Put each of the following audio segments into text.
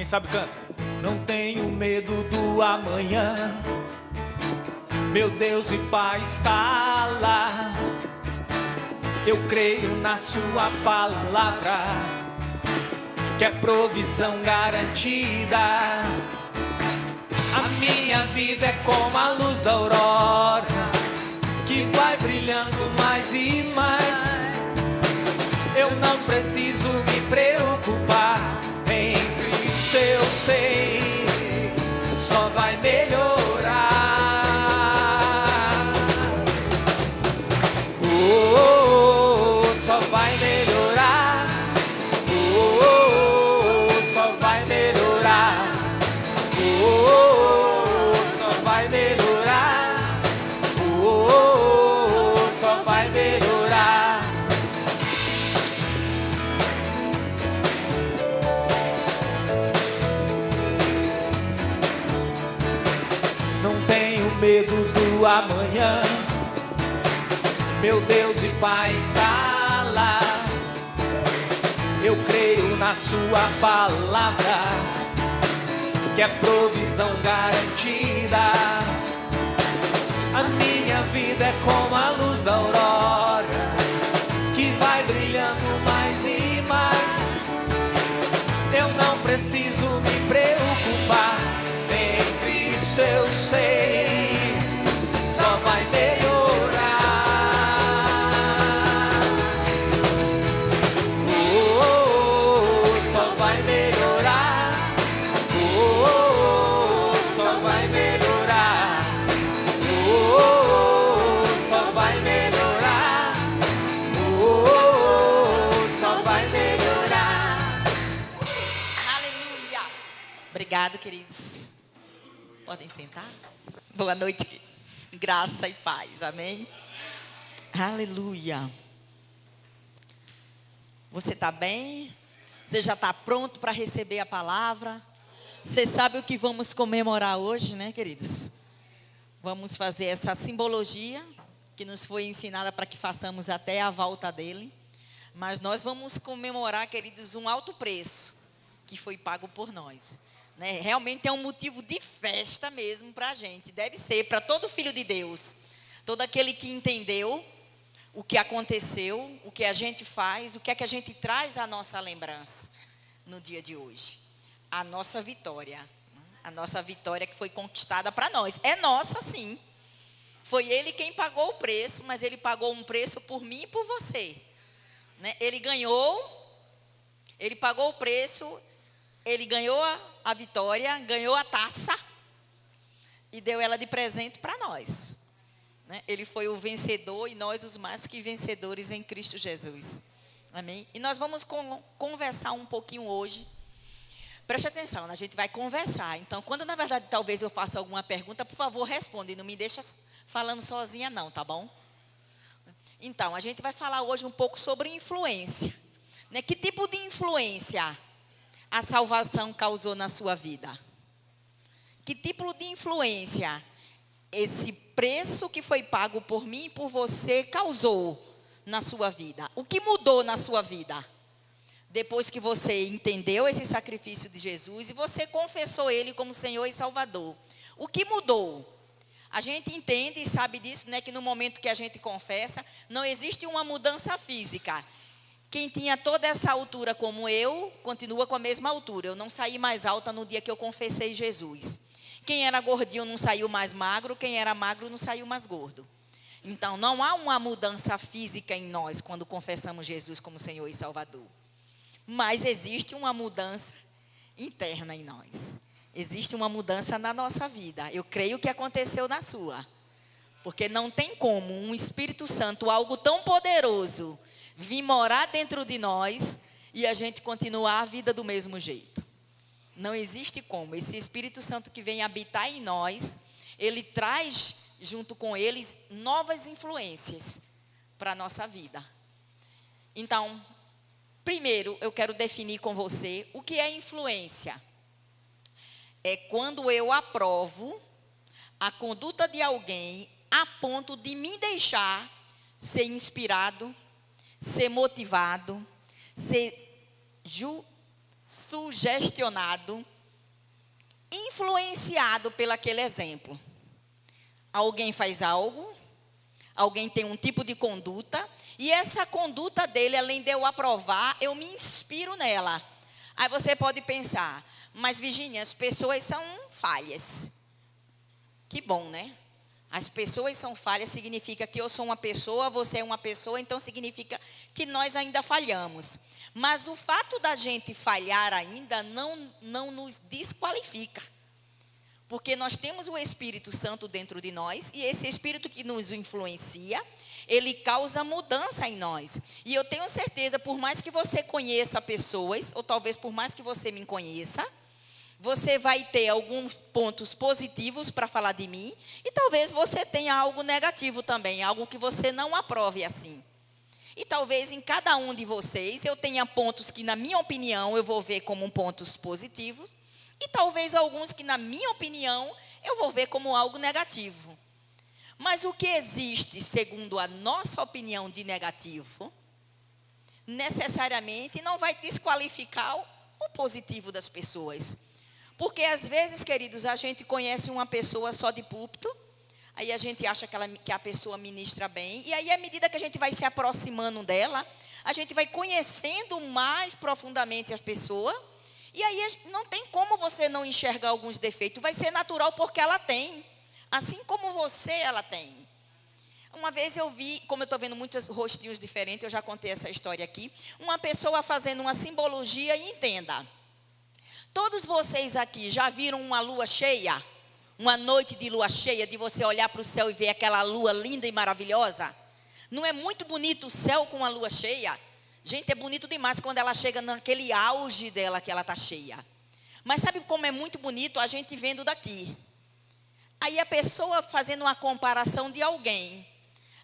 sabe canta. Não tenho medo do amanhã, meu Deus e Pai está lá. Eu creio na sua palavra, que é provisão garantida. A minha vida é como a luz da aurora, que vai brilhando mais e mais. Eu não preciso me preocupar, em Cristo eu sei, só vai melhorar. Só vai melhorar. Só vai melhorar. Só vai melhorar. Só vai melhorar. Não tenho medo do amanhã, meu Deus e Pai está lá. Eu creio na sua palavra, que é provisão garantida. A minha vida é como a luz da aurora, que vai brilhando mais e mais. Eu não preciso me preocupar, em Cristo eu sei, só vai melhorar. Só vai melhorar. Só vai melhorar. Só vai melhorar. Só vai melhorar. Aleluia. Obrigado, queridos. Podem sentar? Boa noite. Graça e paz. Amém? Aleluia. Você está bem? Você já está pronto para receber a palavra? Você sabe o que vamos comemorar hoje, né, queridos? Vamos fazer essa simbologia que nos foi ensinada para que façamos até a volta dele. Mas nós vamos comemorar, queridos, um alto preço que foi pago por nós, né? Realmente é um motivo de festa mesmo para a gente. Deve ser para todo filho de Deus, todo aquele que entendeu o que aconteceu, o que a gente faz, o que é que a gente traz à nossa lembrança no dia de hoje. A nossa vitória que foi conquistada para nós. É nossa, sim. Foi Ele quem pagou o preço, mas Ele pagou um preço por mim e por você, né? Ele ganhou, Ele pagou o preço, Ele ganhou a vitória, ganhou a taça e deu ela de presente para nós, né? Ele foi o vencedor e nós os mais que vencedores em Cristo Jesus. Amém? E nós vamos conversar um pouquinho hoje. Preste atenção, a gente vai conversar. Então, quando na verdade talvez eu faça alguma pergunta, por favor, responda. E não me deixa falando sozinha não, tá bom? Então, a gente vai falar hoje um pouco sobre influência, né? Que tipo de influência a salvação causou na sua vida? Que tipo de influência esse preço que foi pago por mim e por você causou na sua vida? O que mudou na sua vida? Depois que você entendeu esse sacrifício de Jesus e você confessou Ele como Senhor e Salvador. O que mudou? A gente entende e sabe disso, né? Que no momento que a gente confessa, não existe uma mudança física. Quem tinha toda essa altura como eu, continua com a mesma altura. Eu não saí mais alta no dia que eu confessei Jesus. Quem era gordinho não saiu mais magro, quem era magro não saiu mais gordo. Então, não há uma mudança física em nós quando confessamos Jesus como Senhor e Salvador. Mas existe uma mudança interna em nós. Existe uma mudança na nossa vida. Eu creio que aconteceu na sua. Porque não tem como um Espírito Santo, algo tão poderoso, vir morar dentro de nós e a gente continuar a vida do mesmo jeito. Não existe como. Esse Espírito Santo que vem habitar em nós, ele traz junto com ele novas influências para a nossa vida. Então, primeiro eu quero definir com você o que é influência. É quando eu aprovo a conduta de alguém a ponto de me deixar ser inspirado, ser motivado, ser sugestionado influenciado pelo aquele exemplo. Alguém faz algo, alguém tem um tipo de conduta, e essa conduta dele, além de eu aprovar, eu me inspiro nela. Aí você pode pensar, mas Virgínia, as pessoas são falhas. Que bom, né? As pessoas são falhas, significa que eu sou uma pessoa, você é uma pessoa, então significa que nós ainda falhamos. Mas o fato da gente falhar ainda não nos desqualifica. Porque nós temos o Espírito Santo dentro de nós, e esse Espírito que nos influencia, ele causa mudança em nós. E eu tenho certeza, por mais que você conheça pessoas, ou talvez por mais que você me conheça, você vai ter alguns pontos positivos para falar de mim, e talvez você tenha algo negativo também, algo que você não aprove assim. E talvez em cada um de vocês eu tenha pontos que, na minha opinião, eu vou ver como pontos positivos, e talvez alguns que, na minha opinião, eu vou ver como algo negativo. Mas o que existe, segundo a nossa opinião de negativo, necessariamente não vai desqualificar o positivo das pessoas. Porque às vezes, queridos, a gente conhece uma pessoa só de púlpito, aí a gente acha que a pessoa ministra bem, e aí à medida que a gente vai se aproximando dela, a gente vai conhecendo mais profundamente a pessoa, e aí não tem como você não enxergar alguns defeitos, vai ser natural porque ela tem, assim como você ela tem. Uma vez eu vi, como eu estou vendo muitos rostinhos diferentes, eu já contei essa história aqui, uma pessoa fazendo uma simbologia, e entenda, todos vocês aqui já viram uma lua cheia? Uma noite de lua cheia, de você olhar para o céu e ver aquela lua linda e maravilhosa? Não é muito bonito o céu com a lua cheia? Gente, é bonito demais quando ela chega naquele auge dela que ela está cheia. Mas sabe como é muito bonito a gente vendo daqui? Aí a pessoa fazendo uma comparação de alguém.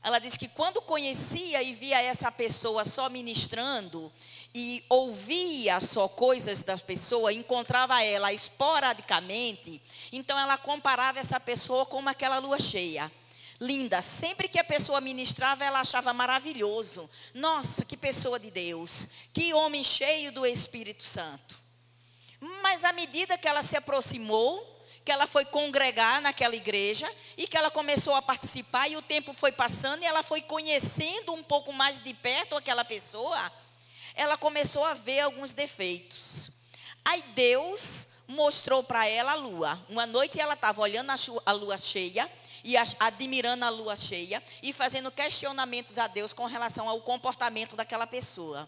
Ela diz que quando conhecia e via essa pessoa só ministrando e ouvia só coisas da pessoa, encontrava ela esporadicamente, então ela comparava essa pessoa com aquela lua cheia. Linda, sempre que a pessoa ministrava, ela achava maravilhoso. Nossa, que pessoa de Deus, que homem cheio do Espírito Santo. Mas à medida que ela se aproximou, que ela foi congregar naquela igreja, e que ela começou a participar, e o tempo foi passando, e ela foi conhecendo um pouco mais de perto aquela pessoa, ela começou a ver alguns defeitos. Aí Deus mostrou para ela a lua. Uma noite ela estava olhando a lua cheia, e admirando a lua cheia, e fazendo questionamentos a Deus com relação ao comportamento daquela pessoa.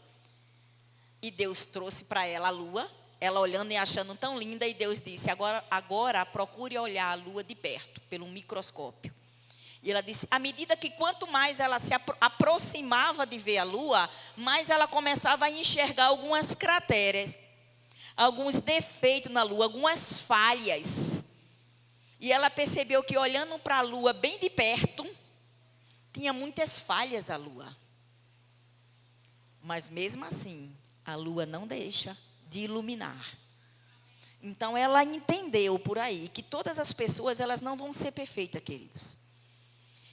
E Deus trouxe para ela a lua, ela olhando e achando tão linda, e Deus disse, agora procure olhar a lua de perto, pelo microscópio. E ela disse, à medida que quanto mais ela se aproximava de ver a lua, mais ela começava a enxergar algumas crateras, alguns defeitos na lua, algumas falhas. E ela percebeu que olhando para a lua bem de perto, tinha muitas falhas a lua. Mas mesmo assim, a lua não deixa de iluminar. Então ela entendeu por aí que todas as pessoas, elas não vão ser perfeitas, queridos.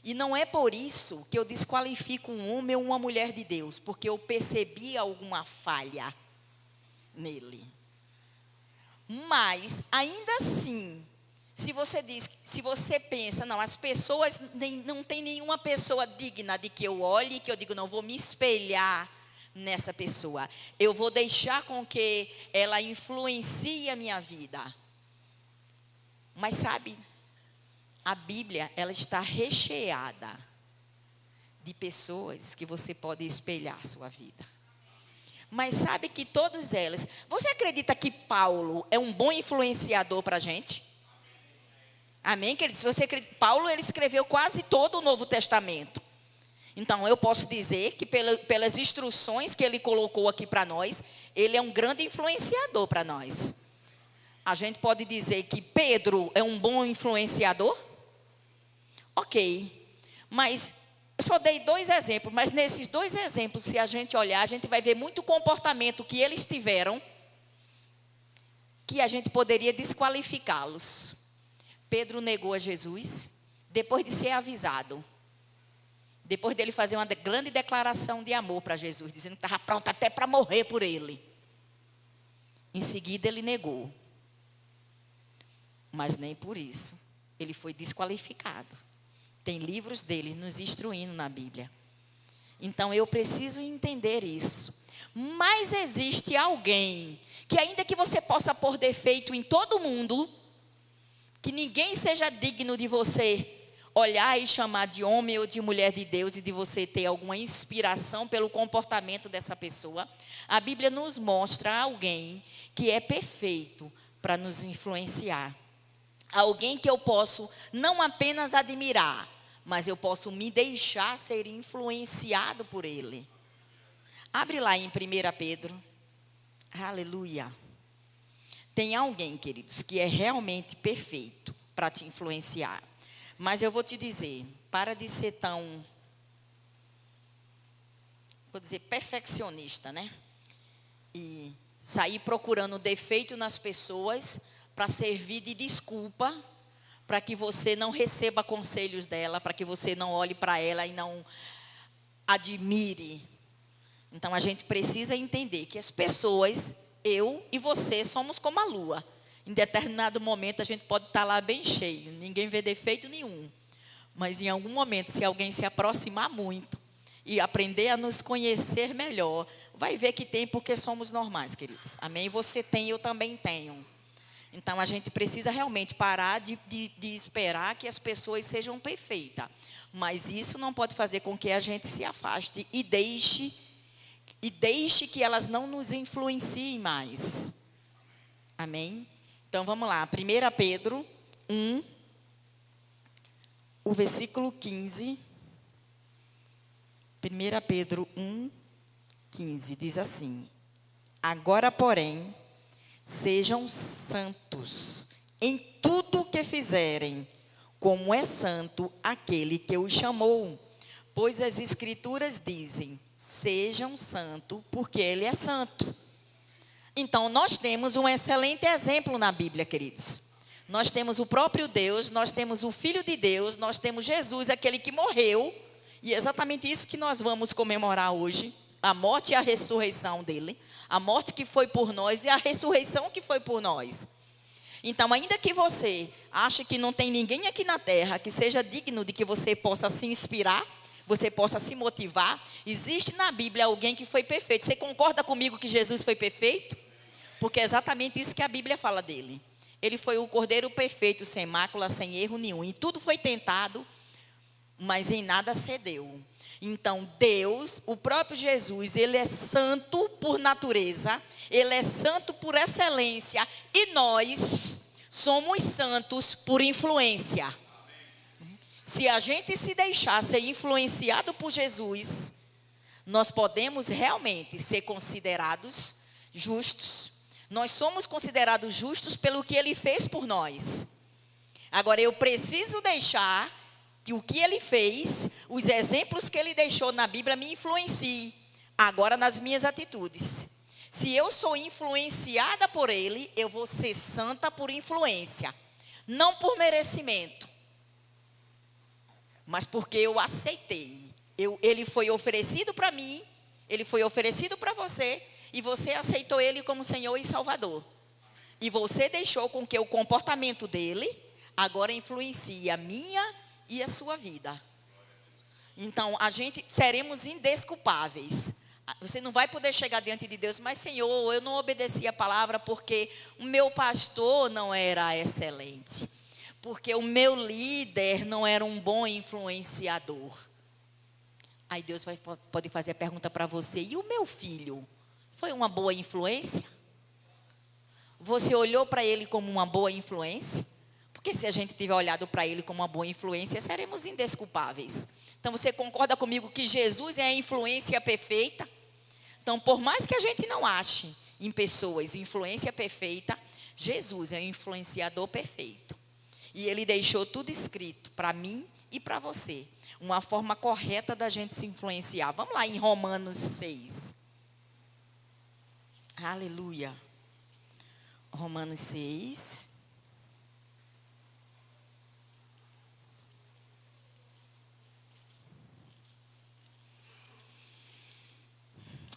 E não é por isso que eu desqualifico um homem ou uma mulher de Deus, porque eu percebi alguma falha nele. Mas ainda assim, se você pensa, não, as pessoas, não tem nenhuma pessoa digna de que eu olhe, que eu digo, não, vou me espelhar nessa pessoa. Eu vou deixar com que ela influencie a minha vida. Mas sabe, a Bíblia, ela está recheada de pessoas que você pode espelhar a sua vida. Mas sabe que todas elas, você acredita que Paulo é um bom influenciador para a gente? Amém, queridos? Paulo, ele escreveu quase todo o Novo Testamento. Então, eu posso dizer que pelas instruções que ele colocou aqui para nós, ele é um grande influenciador para nós. A gente pode dizer que Pedro é um bom influenciador? Ok. Mas, eu só dei 2 exemplos, mas nesses 2 exemplos, se a gente olhar, a gente vai ver muito comportamento que eles tiveram, que a gente poderia desqualificá-los. Pedro negou a Jesus, depois de ser avisado. Depois dele fazer uma grande declaração de amor para Jesus, dizendo que estava pronto até para morrer por ele. Em seguida ele negou. mas nem por isso ele foi desqualificado. Tem livros dele nos instruindo na Bíblia. Então eu preciso entender isso. Mas existe alguém que, ainda que você possa pôr defeito em todo mundo, que ninguém seja digno de você olhar e chamar de homem ou de mulher de Deus, e de você ter alguma inspiração pelo comportamento dessa pessoa, a Bíblia nos mostra alguém que é perfeito para nos influenciar. Alguém que eu posso não apenas admirar, mas eu posso me deixar ser influenciado por ele. Abre lá em 1 Pedro. Aleluia. Tem alguém, queridos, que é realmente perfeito para te influenciar. Mas eu vou te dizer, para de ser tão, vou dizer, perfeccionista, né? E sair procurando defeito nas pessoas para servir de desculpa, para que você não receba conselhos dela, para que você não olhe para ela e não admire. Então a gente precisa entender que as pessoas, eu e você, somos como a lua. Em determinado momento a gente pode estar lá bem cheio, ninguém vê defeito nenhum. Mas em algum momento, se alguém se aproximar muito e aprender a nos conhecer melhor, vai ver que tem, porque somos normais, queridos. Amém? Você tem, eu também tenho. Então a gente precisa realmente parar de esperar que as pessoas sejam perfeitas. Mas isso não pode fazer com que a gente se afaste e deixe que elas não nos influenciem mais. Amém? Então vamos lá, 1 Pedro 1, o versículo 15. 1 Pedro 1, 15, diz assim: agora, porém, sejam santos em tudo que fizerem, como é santo aquele que os chamou. Pois as Escrituras dizem: sejam santos, porque Ele é santo. Então, nós temos um excelente exemplo na Bíblia, queridos. Nós temos o próprio Deus, nós temos o Filho de Deus, nós temos Jesus, aquele que morreu. E é exatamente isso que nós vamos comemorar hoje. A morte e a ressurreição dele. A morte que foi por nós e a ressurreição que foi por nós. Então, ainda que você ache que não tem ninguém aqui na terra que seja digno de que você possa se inspirar, você possa se motivar, existe na Bíblia alguém que foi perfeito. Você concorda comigo que Jesus foi perfeito? Porque é exatamente isso que a Bíblia fala dele. Ele foi o Cordeiro perfeito, sem mácula, sem erro nenhum. Em tudo foi tentado, mas em nada cedeu. Então Deus, o próprio Jesus, Ele é santo por natureza, Ele é santo por excelência, e nós somos santos por influência. Se a gente se deixar ser influenciado por Jesus, nós podemos realmente ser considerados justos. Nós somos considerados justos pelo que Ele fez por nós. Agora eu preciso deixar que o que Ele fez, os exemplos que Ele deixou na Bíblia me influenciem agora nas minhas atitudes. Se eu sou influenciada por Ele, eu vou ser santa por influência, não por merecimento, mas porque eu aceitei. Ele foi oferecido para mim, Ele foi oferecido para você, e você aceitou Ele como Senhor e Salvador. E você deixou com que o comportamento dele agora influencie a minha e a sua vida. Então, seremos indesculpáveis. Você não vai poder chegar diante de Deus, mas Senhor, eu não obedeci a palavra porque o meu pastor não era excelente, porque o meu líder não era um bom influenciador. Aí Deus pode fazer a pergunta para você: e o meu filho? Foi uma boa influência? Você olhou para ele como uma boa influência? Porque se a gente tiver olhado para ele como uma boa influência, seremos indesculpáveis. Então você concorda comigo que Jesus é a influência perfeita? Então, por mais que a gente não ache em pessoas influência perfeita, Jesus é o influenciador perfeito. E Ele deixou tudo escrito para mim e para você. Uma forma correta da gente se influenciar. Vamos lá em Romanos 6. Aleluia. Romanos 6.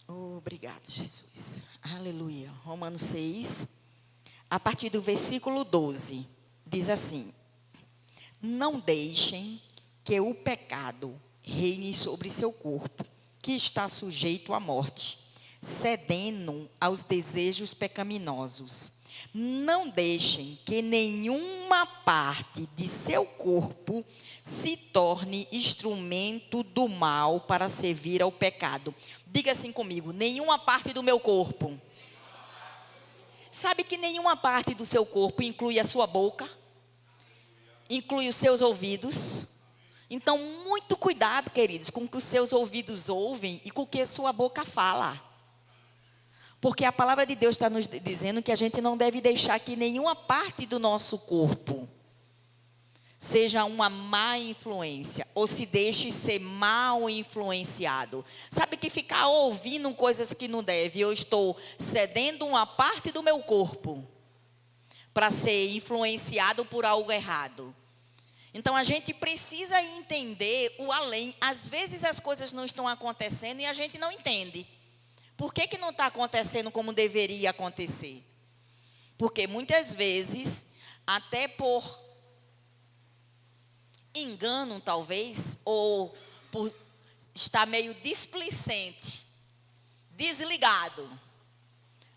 Obrigado, Jesus. Aleluia. Romanos 6, a partir do versículo 12. Diz assim: não deixem que o pecado reine sobre seu corpo, que está sujeito à morte, cedendo aos desejos pecaminosos. Não deixem que nenhuma parte de seu corpo se torne instrumento do mal para servir ao pecado. Diga assim comigo: nenhuma parte do meu corpo. Sabe que nenhuma parte do seu corpo inclui a sua boca, inclui os seus ouvidos. Então, muito cuidado, queridos, com o que os seus ouvidos ouvem e com o que a sua boca fala. Porque a palavra de Deus está nos dizendo que a gente não deve deixar que nenhuma parte do nosso corpo seja uma má influência, ou se deixe ser mal influenciado. Sabe que ficar ouvindo coisas que não deve, eu estou cedendo uma parte do meu corpo para ser influenciado por algo errado. Então a gente precisa entender o além. Às vezes as coisas não estão acontecendo e a gente não entende. Por que não está acontecendo como deveria acontecer? Porque muitas vezes, até por engano talvez, ou por estar meio displicente, desligado,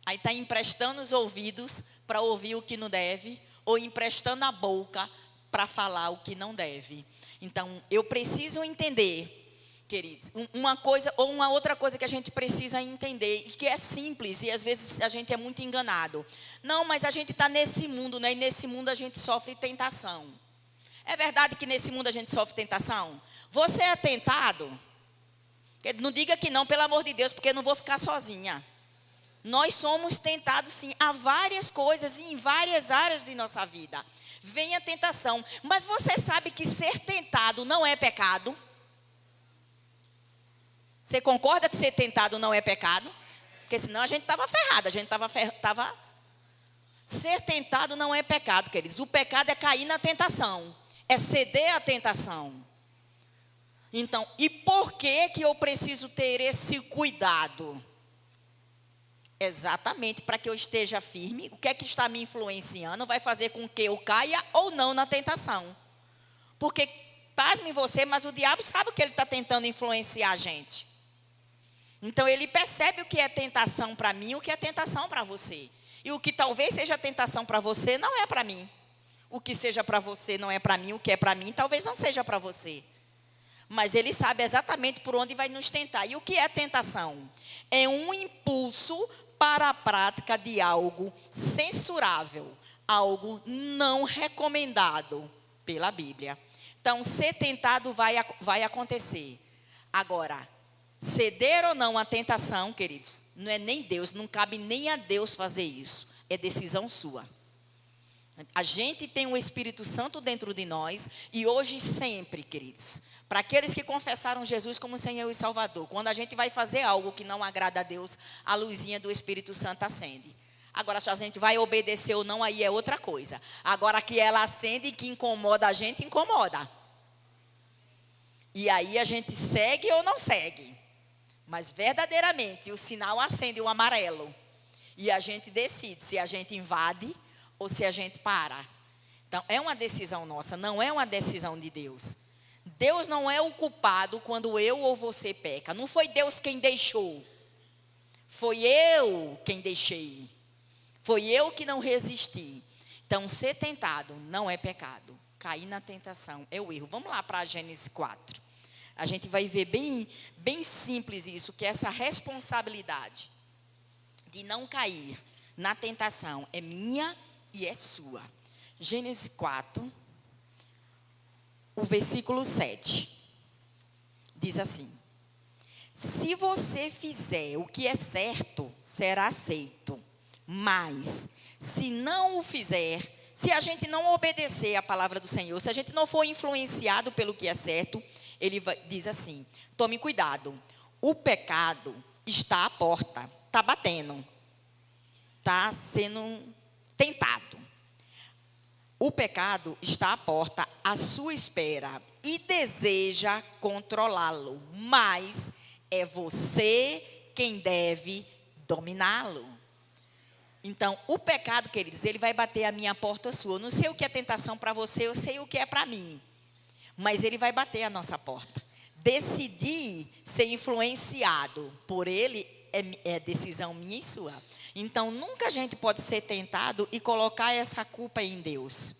aí está emprestando os ouvidos para ouvir o que não deve, ou emprestando a boca para falar o que não deve. Então, eu preciso entender, queridos, uma coisa ou uma outra coisa que a gente precisa entender, e que é simples, e às vezes a gente é muito enganado. Não, mas a gente está nesse mundo, né? E nesse mundo a gente sofre tentação. É verdade que nesse mundo a gente sofre tentação? Você é tentado? Não diga que não, pelo amor de Deus, porque eu não vou ficar sozinha. Nós somos tentados sim a várias coisas e em várias áreas de nossa vida. Vem a tentação, mas você sabe que ser tentado não é pecado? Você concorda que ser tentado não é pecado? Porque senão a gente estava ferrado, a gente estava... Ser tentado não é pecado, queridos. O pecado é cair na tentação, é ceder à tentação. Então, e por que eu preciso ter esse cuidado? Exatamente, para que eu esteja firme. O que é que está me influenciando vai fazer com que eu caia ou não na tentação. Porque, pasme você, mas o diabo sabe o que ele está tentando influenciar a gente. Então, ele percebe o que é tentação para mim e o que é tentação para você. E o que talvez seja tentação para você, não é para mim. O que seja para você não é para mim, o que é para mim talvez não seja para você. Mas ele sabe exatamente por onde vai nos tentar. E o que é tentação? É um impulso para a prática de algo censurável, algo não recomendado pela Bíblia. Então, ser tentado vai acontecer. Agora, ceder ou não à tentação, queridos, não é nem Deus, não cabe nem a Deus fazer isso. É decisão sua. A gente tem o Espírito Santo dentro de nós e hoje e sempre, queridos, para aqueles que confessaram Jesus como Senhor e Salvador, quando a gente vai fazer algo que não agrada a Deus, a luzinha do Espírito Santo acende. Agora, se a gente vai obedecer ou não, aí é outra coisa. Agora, que ela acende e que incomoda a gente, incomoda. E aí a gente segue ou não segue. Mas verdadeiramente o sinal acende o amarelo. E a gente decide se a gente invade ou se a gente para. Então, é uma decisão nossa, não é uma decisão de Deus. Deus não é o culpado quando eu ou você peca. Não foi Deus quem deixou. Foi eu quem deixei. Foi eu que não resisti. Então, ser tentado não é pecado. Cair na tentação é o erro. Vamos lá para Gênesis 4. A gente vai ver bem simples isso, que essa responsabilidade de não cair na tentação é minha e é sua. Gênesis 4, o versículo 7, diz assim: se você fizer o que é certo, será aceito. Mas, se não o fizer, se a gente não obedecer à palavra do Senhor, se a gente não for influenciado pelo que é certo, ele diz assim: tome cuidado, o pecado está à porta, está batendo, está sendo tentado. O pecado está à porta, à sua espera, e deseja controlá-lo, mas é você quem deve dominá-lo. Então, o pecado, queridos, ele vai bater a minha porta, a sua. Eu não sei o que é tentação para você, eu sei o que é para mim. Mas ele vai bater a nossa porta. Decidir ser influenciado por ele é decisão minha e sua. Então, nunca a gente pode ser tentado e colocar essa culpa em Deus.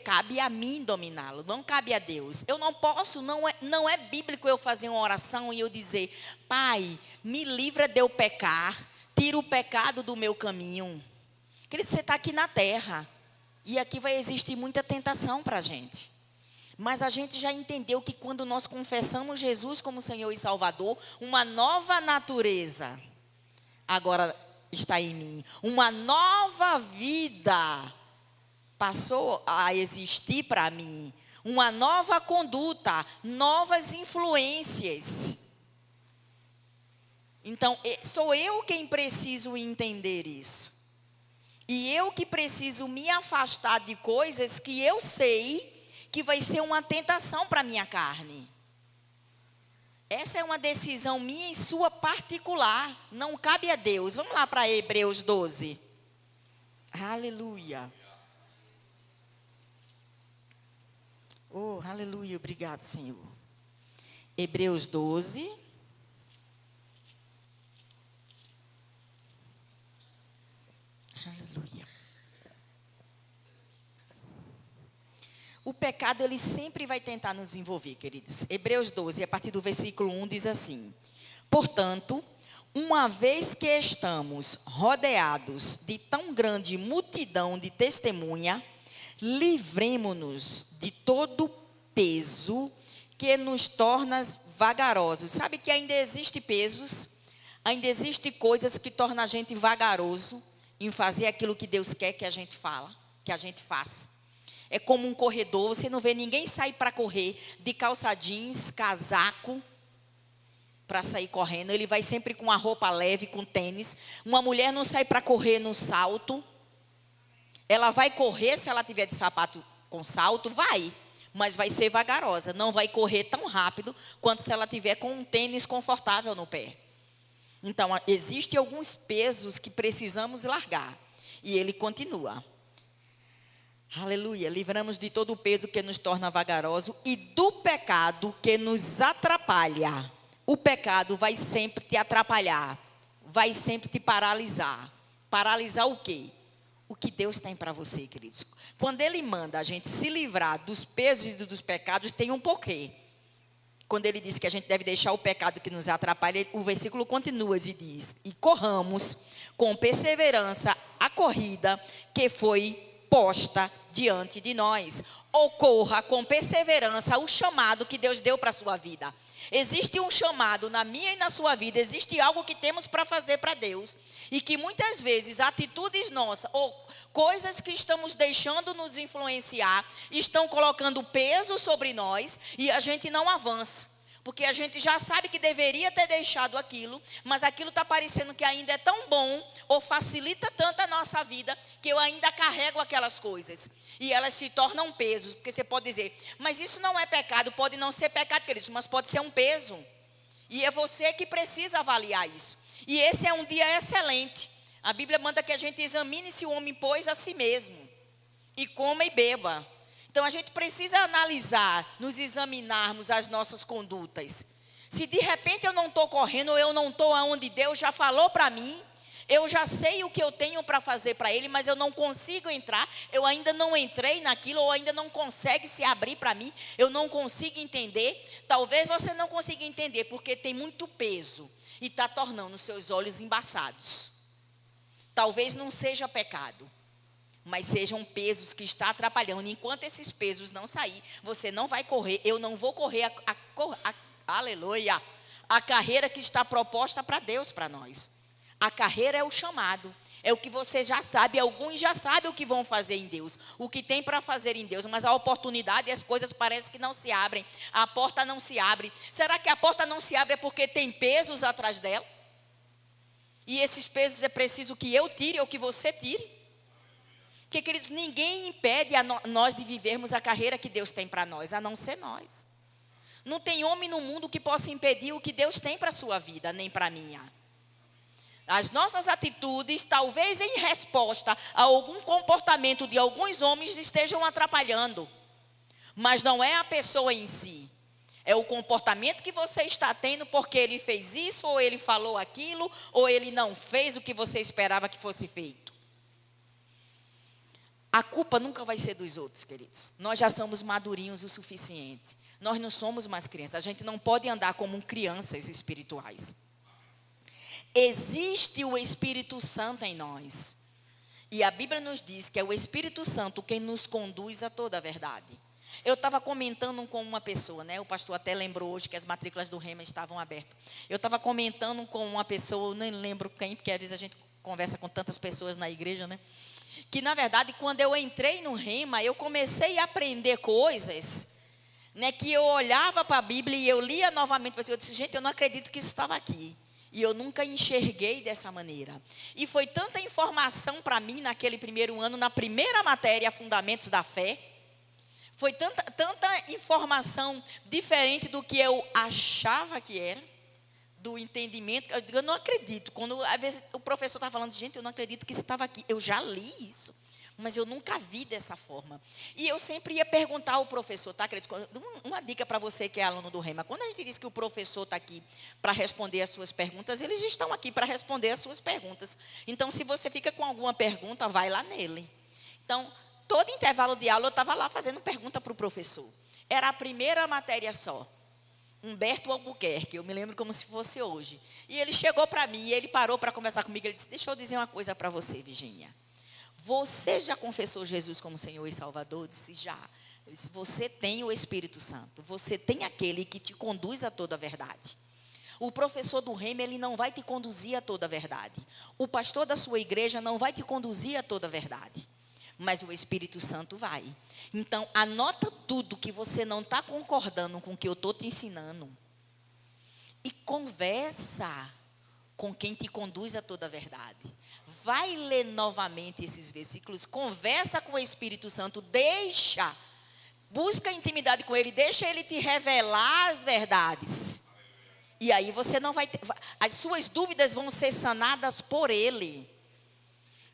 Cabe a mim dominá-lo, não cabe a Deus. Eu não posso, não é bíblico eu fazer uma oração e eu dizer: Pai, me livra de eu pecar, tira o pecado do meu caminho. Querido, você está aqui na terra e aqui vai existir muita tentação para a gente. Mas a gente já entendeu que quando nós confessamos Jesus como Senhor e Salvador, uma nova natureza agora está em mim. Uma nova vida passou a existir para mim. Uma nova conduta, novas influências. Então, sou eu quem preciso entender isso. E eu que preciso me afastar de coisas que eu sei que vai ser uma tentação para a minha carne. Essa é uma decisão minha e sua particular. Não cabe a Deus. Vamos lá para Hebreus 12. Aleluia. Oh, aleluia. Obrigado, Senhor. Hebreus 12. Aleluia. O pecado, ele sempre vai tentar nos envolver, queridos. Hebreus 12, a partir do versículo 1, diz assim: Portanto, uma vez que estamos rodeados de tão grande multidão de testemunha, livremo-nos de todo peso que nos torna vagarosos. Sabe que ainda existe pesos, ainda existe coisas que tornam a gente vagaroso em fazer aquilo que Deus quer que a gente faça. É como um corredor, você não vê ninguém sair para correr de calça jeans, casaco, para sair correndo. Ele vai sempre com uma roupa leve, com tênis. Uma mulher não sai para correr no salto. Ela vai correr, se ela tiver de sapato com salto, vai. Mas vai ser vagarosa, não vai correr tão rápido quanto se ela tiver com um tênis confortável no pé. Então, existem alguns pesos que precisamos largar. E ele continua. Aleluia, livramos de todo o peso que nos torna vagaroso e do pecado que nos atrapalha. O pecado vai sempre te atrapalhar, vai sempre te paralisar. Paralisar o quê? O que Deus tem para você, queridos. Quando Ele manda a gente se livrar dos pesos e dos pecados, tem um porquê. Quando Ele diz que a gente deve deixar o pecado que nos atrapalha, o versículo continua e diz: E corramos com perseverança a corrida que foi posta diante de nós. Ocorra com perseverança o chamado que Deus deu para a sua vida. Existe um chamado na minha e na sua vida, existe algo que temos para fazer para Deus. E que muitas vezes atitudes nossas ou coisas que estamos deixando nos influenciar estão colocando peso sobre nós e a gente não avança. Porque a gente já sabe que deveria ter deixado aquilo, mas aquilo está parecendo que ainda é tão bom, ou facilita tanto a nossa vida, que eu ainda carrego aquelas coisas. E elas se tornam pesos, porque você pode dizer, mas isso não é pecado, pode não ser pecado, queridos, mas pode ser um peso. E é você que precisa avaliar isso. E esse é um dia excelente. A Bíblia manda que a gente examine se o homem pôs a si mesmo, e coma e beba. Então, a gente precisa analisar, nos examinarmos as nossas condutas. Se de repente eu não estou correndo, ou eu não estou aonde Deus já falou para mim, eu já sei o que eu tenho para fazer para Ele, mas eu não consigo entrar, eu ainda não entrei naquilo, ou ainda não consegue se abrir para mim, eu não consigo entender. Talvez você não consiga entender, porque tem muito peso e está tornando os seus olhos embaçados. Talvez não seja pecado, mas sejam pesos que estão atrapalhando. Enquanto esses pesos não sair, você não vai correr. Eu não vou correr aleluia, a carreira que está proposta para Deus, para nós. A carreira é o chamado, é o que você já sabe. Alguns já sabem o que vão fazer em Deus, o que tem para fazer em Deus, mas a oportunidade e as coisas parecem que não se abrem. A porta não se abre. Será que a porta não se abre é porque tem pesos atrás dela? E esses pesos é preciso que eu tire ou que você tire? Porque, queridos, ninguém impede nós de vivermos a carreira que Deus tem para nós, a não ser nós. Não tem homem no mundo que possa impedir o que Deus tem para a sua vida, nem para a minha. As nossas atitudes, talvez em resposta a algum comportamento de alguns homens, estejam atrapalhando. Mas não é a pessoa em si. É o comportamento que você está tendo porque ele fez isso, ou ele falou aquilo, ou ele não fez o que você esperava que fosse feito. A culpa nunca vai ser dos outros, queridos. Nós já somos madurinhos o suficiente. Nós não somos mais crianças. A gente não pode andar como crianças espirituais. Existe o Espírito Santo em nós. E a Bíblia nos diz que é o Espírito Santo quem nos conduz a toda a verdade. Eu estava comentando com uma pessoa, né? O pastor até lembrou hoje que as matrículas do Rema estavam abertas. Eu estava comentando com uma pessoa, eu nem lembro quem, porque às vezes a gente conversa com tantas pessoas na igreja, né? Que na verdade, quando eu entrei no Rema, eu comecei a aprender coisas, né? Que eu olhava para a Bíblia e eu lia novamente. Eu disse, gente, eu não acredito que isso estava aqui. E eu nunca enxerguei dessa maneira. E foi tanta informação para mim naquele primeiro ano, na primeira matéria, Fundamentos da Fé. Foi tanta informação diferente do que eu achava que era, do entendimento. Eu não acredito. Quando às vezes o professor está falando, gente, eu não acredito que isso estava aqui. Eu já li isso, mas eu nunca vi dessa forma. E eu sempre ia perguntar ao professor, tá? Uma dica para você que é aluno do Rema. Quando a gente diz que o professor está aqui para responder as suas perguntas, eles estão aqui para responder as suas perguntas. Então, se você fica com alguma pergunta, vai lá nele. Então, todo intervalo de aula eu estava lá fazendo pergunta para o professor. Era a primeira matéria só. Humberto Albuquerque, eu me lembro como se fosse hoje. E ele chegou para mim e ele parou para conversar comigo. Ele disse, deixa eu dizer uma coisa para você, Virgínia. Você já confessou Jesus como Senhor e Salvador? Eu disse, já. Ele disse, você tem o Espírito Santo. Você tem aquele que te conduz a toda a verdade. O professor do Rema, ele não vai te conduzir a toda a verdade. O pastor da sua igreja não vai te conduzir a toda a verdade. Mas o Espírito Santo vai. Então, anota tudo que você não está concordando com o que eu estou te ensinando. E conversa com quem te conduz a toda a verdade. Vai ler novamente esses versículos. Conversa com o Espírito Santo. Busca intimidade com ele. Deixa ele te revelar as verdades. E aí você não vai ter... As suas dúvidas vão ser sanadas por ele.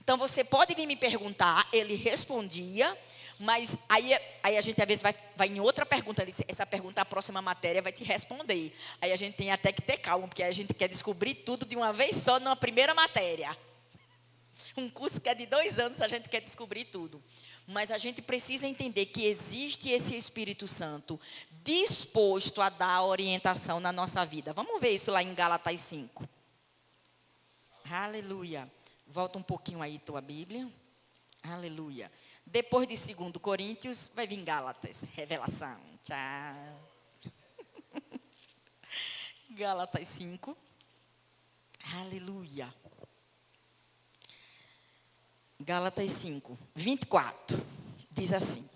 Então, você pode vir me perguntar, ele respondia, mas aí a gente às vezes vai em outra pergunta, essa pergunta, a próxima matéria vai te responder. Aí a gente tem até que ter calma, porque a gente quer descobrir tudo de uma vez só numa primeira matéria. Um curso que é de 2 anos, a gente quer descobrir tudo. Mas a gente precisa entender que existe esse Espírito Santo disposto a dar orientação na nossa vida. Vamos ver isso lá em Gálatas 5. Aleluia. Volta um pouquinho aí tua Bíblia. Aleluia. Depois de 2 Coríntios, vai vir Gálatas. Revelação. Tchau. Gálatas 5. Aleluia. Gálatas 5, 24. Diz assim.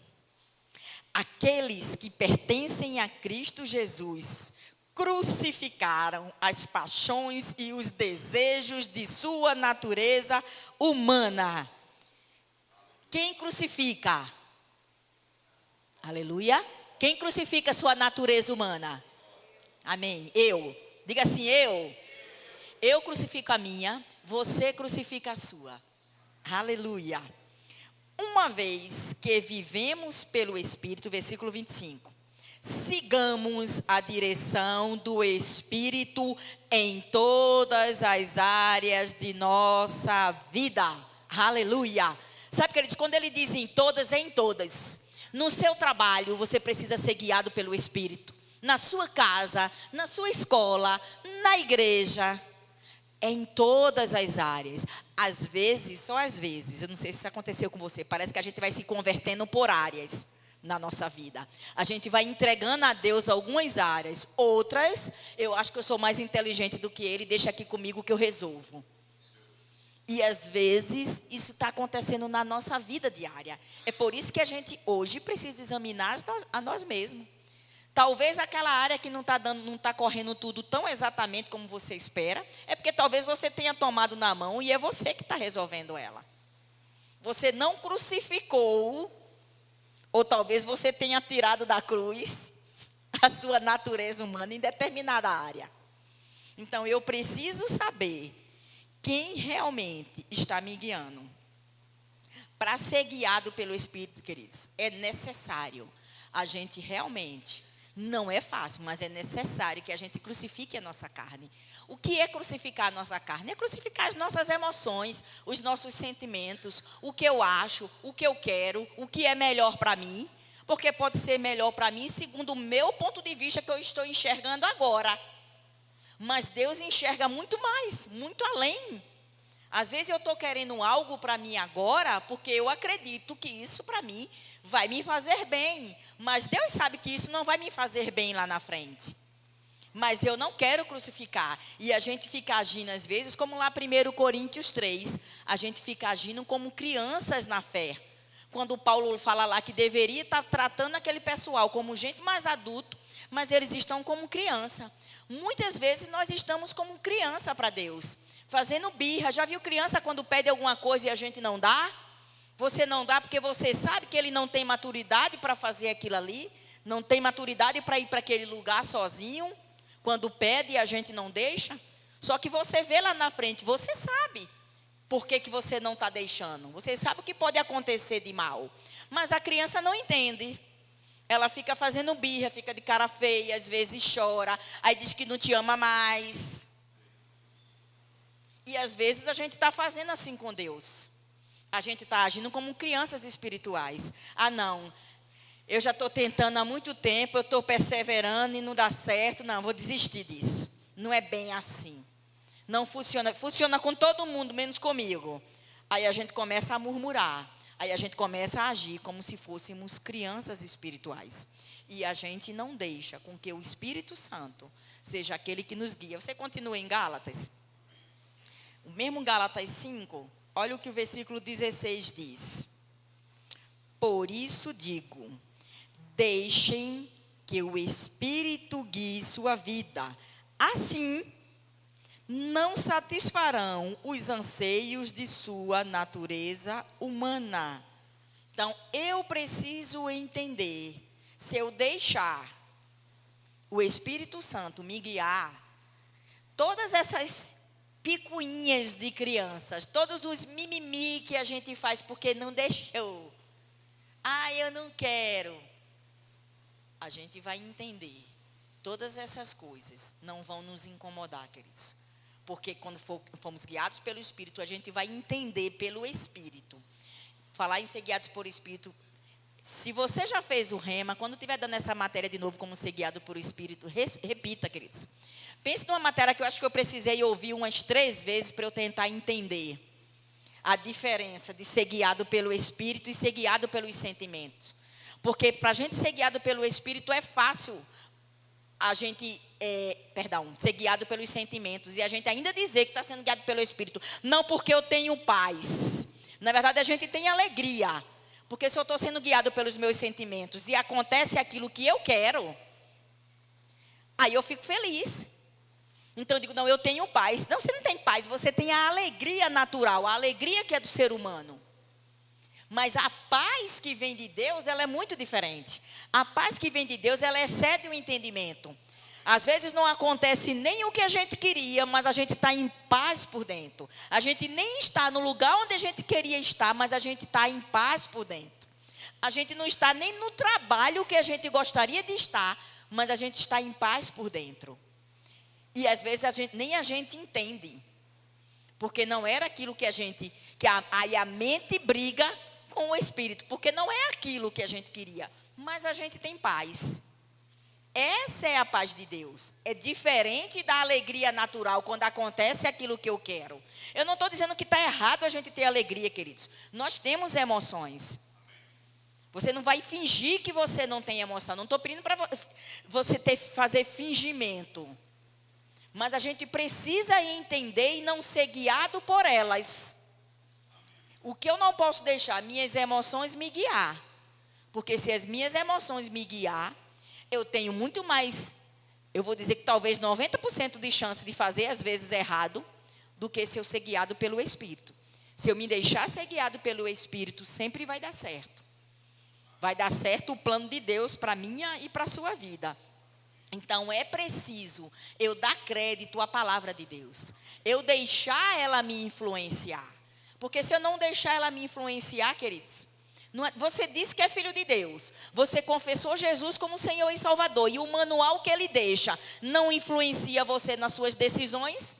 Aqueles que pertencem a Cristo Jesus crucificaram as paixões e os desejos de sua natureza humana. Quem crucifica? Aleluia. Quem crucifica a sua natureza humana? Amém. Eu. Diga assim, eu. Eu crucifico a minha, você crucifica a sua. Aleluia. Uma vez que vivemos pelo Espírito, versículo 25. Sigamos a direção do Espírito em todas as áreas de nossa vida. Aleluia. Sabe, queridos, quando ele diz em todas, é em todas. No seu trabalho, você precisa ser guiado pelo Espírito. Na sua casa, na sua escola, na igreja. É em todas as áreas. Às vezes, só às vezes, eu não sei se isso aconteceu com você, parece que a gente vai se convertendo por áreas na nossa vida. A gente vai entregando a Deus algumas áreas. Outras, eu acho que eu sou mais inteligente do que ele, deixa aqui comigo que eu resolvo. E às vezes, isso está acontecendo na nossa vida diária. É por isso que a gente hoje precisa examinar a nós mesmos. Talvez aquela área que não está correndo tudo tão exatamente como você espera, é porque talvez você tenha tomado na mão e é você que está resolvendo ela. Você não crucificou, ou talvez você tenha tirado da cruz a sua natureza humana em determinada área. Então, eu preciso saber quem realmente está me guiando. Para ser guiado pelo Espírito, queridos, é necessário a gente realmente, não é fácil, mas é necessário que a gente crucifique a nossa carne. O que é crucificar a nossa carne? É crucificar as nossas emoções, os nossos sentimentos, o que eu acho, o que eu quero, o que é melhor para mim, porque pode ser melhor para mim segundo o meu ponto de vista que eu estou enxergando agora. Mas Deus enxerga muito mais, muito além. Às vezes eu estou querendo algo para mim agora, porque eu acredito que isso para mim vai me fazer bem. Mas Deus sabe que isso não vai me fazer bem lá na frente. Mas eu não quero crucificar. E a gente fica agindo às vezes, como lá 1 Coríntios 3, a gente fica agindo como crianças na fé. Quando Paulo fala lá que deveria estar tratando aquele pessoal como gente mais adulto, mas eles estão como criança. Muitas vezes nós estamos como criança para Deus, fazendo birra. Já viu criança quando pede alguma coisa e a gente não dá? Você não dá porque você sabe que ele não tem maturidade para fazer aquilo ali, não tem maturidade para ir para aquele lugar sozinho. Quando pede e a gente não deixa. Só que você vê lá na frente, você sabe por que você não está deixando. Você sabe o que pode acontecer de mal. Mas a criança não entende. Ela fica fazendo birra, fica de cara feia, às vezes chora. Aí diz que não te ama mais. E às vezes a gente está fazendo assim com Deus. A gente está agindo como crianças espirituais. Ah, não. Eu já estou tentando há muito tempo, eu estou perseverando e não dá certo. Não, vou desistir disso. Não é bem assim. Não funciona. Funciona com todo mundo, menos comigo. Aí a gente começa a murmurar. Aí a gente começa a agir como se fôssemos crianças espirituais. E a gente não deixa com que o Espírito Santo seja aquele que nos guia. Você continua em Gálatas? O mesmo Gálatas 5, olha o que o versículo 16 diz. Por isso digo, deixem que o Espírito guie sua vida. Assim, não satisfarão os anseios de sua natureza humana. Então, eu preciso entender, se eu deixar o Espírito Santo me guiar, todas essas picuinhas de crianças, todos os mimimi que a gente faz porque não deixou. Ah, eu não quero. A gente vai entender. Todas essas coisas não vão nos incomodar, queridos. Porque quando fomos guiados pelo Espírito, a gente vai entender pelo Espírito. Falar em ser guiados por Espírito. Se você já fez o rema, quando estiver dando essa matéria de novo, como ser guiado por Espírito, repita, queridos. Pense numa matéria que eu acho que eu precisei ouvir umas 3 vezes para eu tentar entender a diferença de ser guiado pelo Espírito e ser guiado pelos sentimentos. Porque para a gente ser guiado pelo Espírito é fácil a gente, ser guiado pelos sentimentos e a gente ainda dizer que está sendo guiado pelo Espírito. Não porque eu tenho paz. Na verdade, a gente tem alegria. Porque se eu estou sendo guiado pelos meus sentimentos e acontece aquilo que eu quero, aí eu fico feliz. Então eu digo, não, eu tenho paz. Não, você não tem paz, você tem a alegria natural, a alegria que é do ser humano. Mas a paz que vem de Deus, ela é muito diferente. A paz que vem de Deus, ela excede o entendimento. Às vezes não acontece nem o que a gente queria, mas a gente está em paz por dentro. A gente nem está no lugar onde a gente queria estar, mas a gente está em paz por dentro. A gente não está nem no trabalho que a gente gostaria de estar, mas a gente está em paz por dentro. E às vezes nem a gente entende. Porque não era aquilo que aí a mente briga com o Espírito. Porque não é aquilo que a gente queria. Mas a gente tem paz. Essa é a paz de Deus. É diferente da alegria natural quando acontece aquilo que eu quero. Eu não estou dizendo que está errado a gente ter alegria, queridos. Nós temos emoções. Você não vai fingir que você não tem emoção. Não estou pedindo para você fazer fingimento. Mas a gente precisa entender e não ser guiado por elas. O que eu não posso deixar minhas emoções me guiar. Porque se as minhas emoções me guiar, eu tenho muito mais, eu vou dizer que talvez 90% de chance de fazer às vezes errado, do que se eu ser guiado pelo Espírito. Se eu me deixar ser guiado pelo Espírito, sempre vai dar certo. Vai dar certo o plano de Deus para a minha e para a sua vida. Então é preciso eu dar crédito à palavra de Deus. Eu deixar ela me influenciar. Porque se eu não deixar ela me influenciar, queridos, você disse que é filho de Deus. Você confessou Jesus como Senhor e Salvador. E o manual que ele deixa não influencia você nas suas decisões?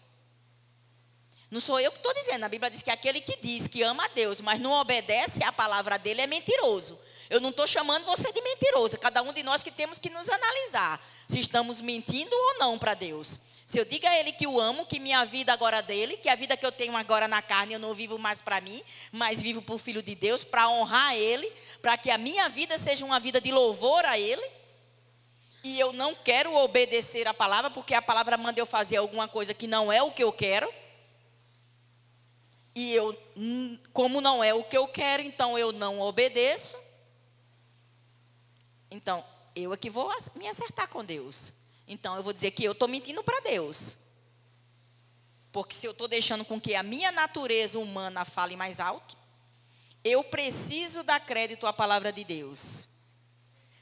Não sou eu que estou dizendo. A Bíblia diz que aquele que diz que ama a Deus, mas não obedece à palavra dele é mentiroso. Eu não estou chamando você de mentiroso. Cada um de nós que temos que nos analisar se estamos mentindo ou não para Deus. Se eu digo a ele que o amo, que minha vida agora é dele, que a vida que eu tenho agora na carne eu não vivo mais para mim, mas vivo para o Filho de Deus, para honrar ele, para que a minha vida seja uma vida de louvor a ele. E eu não quero obedecer a palavra, porque a palavra manda eu fazer alguma coisa que não é o que eu quero. E eu, como não é o que eu quero, então eu não obedeço. Então, eu é que vou me acertar com Deus. Então, eu vou dizer que eu estou mentindo para Deus. Porque se eu estou deixando com que a minha natureza humana fale mais alto, eu preciso dar crédito à palavra de Deus.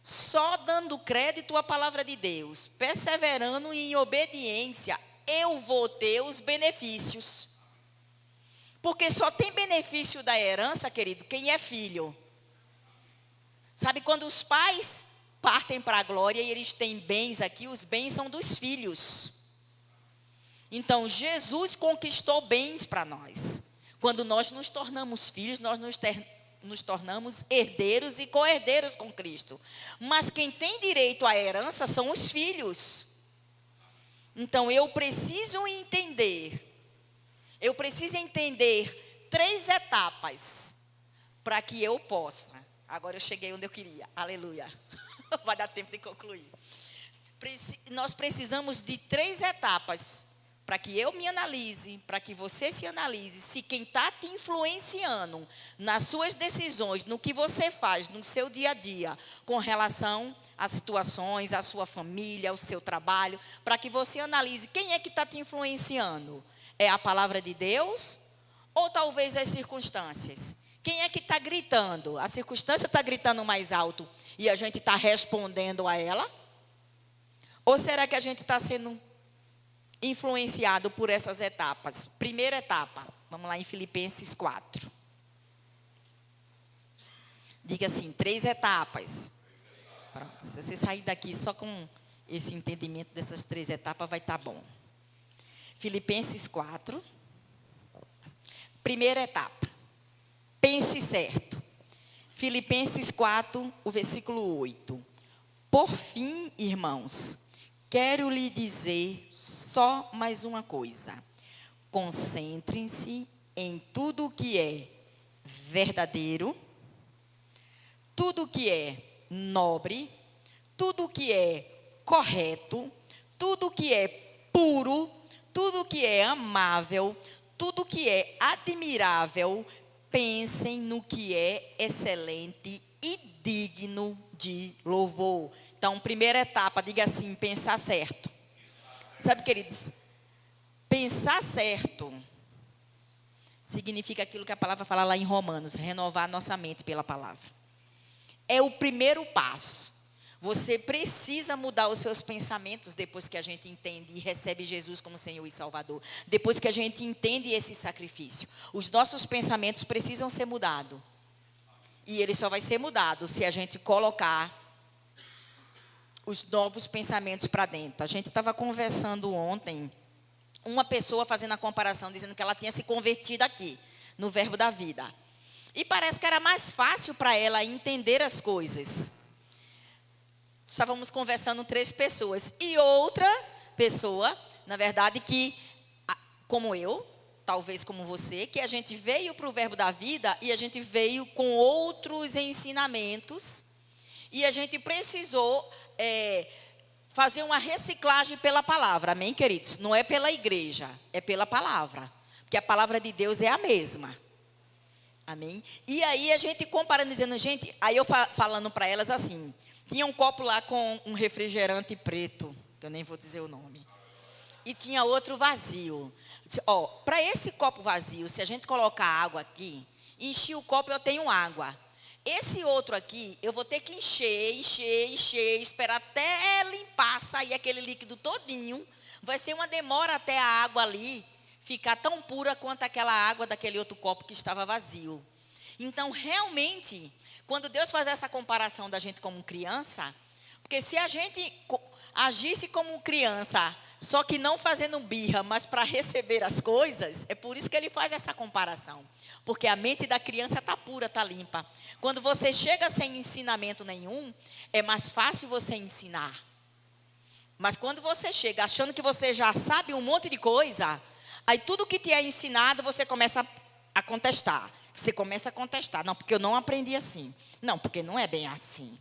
Só dando crédito à palavra de Deus, perseverando em obediência, eu vou ter os benefícios. Porque só tem benefício da herança, querido, quem é filho. Sabe, quando os pais partem para a glória e eles têm bens aqui, os bens são dos filhos. Então, Jesus conquistou bens para nós. Quando nós nos tornamos filhos, nós nos tornamos herdeiros e co-herdeiros com Cristo. Mas quem tem direito à herança são os filhos. Então, eu preciso entender 3 etapas para que eu possa. Agora eu cheguei onde eu queria. Aleluia. Vai dar tempo de concluir. Nós precisamos de 3 etapas para que eu me analise, para que você se analise, se quem está te influenciando nas suas decisões, no que você faz, no seu dia a dia, com relação às situações, à sua família, ao seu trabalho, para que você analise quem é que está te influenciando. É a palavra de Deus ou talvez as circunstâncias? Quem é que está gritando? A circunstância está gritando mais alto e a gente está respondendo a ela? Ou será que a gente está sendo influenciado por essas etapas? Primeira etapa, vamos lá em Filipenses 4. Diga assim, 3 etapas. Pronto, se você sair daqui só com esse entendimento dessas 3 etapas, vai estar bom. Filipenses 4. Primeira etapa. Pense certo. Filipenses 4, o versículo 8. Por fim, irmãos, quero lhe dizer só mais uma coisa. Concentrem-se em tudo o que é verdadeiro, tudo o que é nobre, tudo o que é correto, tudo o que é puro, tudo o que é amável, tudo o que é admirável, pensem no que é excelente e digno de louvor. Então, primeira etapa, diga assim, pensar certo. Sabe, queridos, pensar certo significa aquilo que a palavra fala lá em Romanos, renovar a nossa mente pela palavra. É o primeiro passo. Você precisa mudar os seus pensamentos depois que a gente entende e recebe Jesus como Senhor e Salvador. Depois que a gente entende esse sacrifício. Os nossos pensamentos precisam ser mudados. E ele só vai ser mudado se a gente colocar os novos pensamentos para dentro. A gente estava conversando ontem, uma pessoa fazendo a comparação, dizendo que ela tinha se convertido aqui, no Verbo da Vida. E parece que era mais fácil para ela entender as coisas. Estávamos conversando 3 pessoas. E outra pessoa, na verdade, que, como eu, talvez como você, que a gente veio para o Verbo da Vida e a gente veio com outros ensinamentos. E a gente precisou fazer uma reciclagem pela palavra. Amém, queridos? Não é pela igreja, é pela palavra. Porque a palavra de Deus é a mesma. Amém? E aí a gente comparando, dizendo, gente, aí eu falando para elas assim... Tinha um copo lá com um refrigerante preto, que eu nem vou dizer o nome. E tinha outro vazio. Para esse copo vazio, se a gente colocar água aqui, encher o copo, eu tenho água. esse outro aqui, eu vou ter que encher, esperar até limpar, sair aquele líquido todinho. Vai ser uma demora até a água ali ficar tão pura quanto aquela água daquele outro copo que estava vazio. Então, realmente, quando Deus faz essa comparação da gente como criança, porque se a gente agisse como criança, só que não fazendo birra, mas para receber as coisas, é por isso que ele faz essa comparação. Porque a mente da criança está pura, está limpa. Quando você chega sem ensinamento nenhum, é mais fácil você ensinar. Mas quando você chega achando que você já sabe um monte de coisa, aí tudo que te é ensinado, você começa a contestar. Você começa a contestar. Não, porque eu não aprendi assim. Não, porque não é bem assim.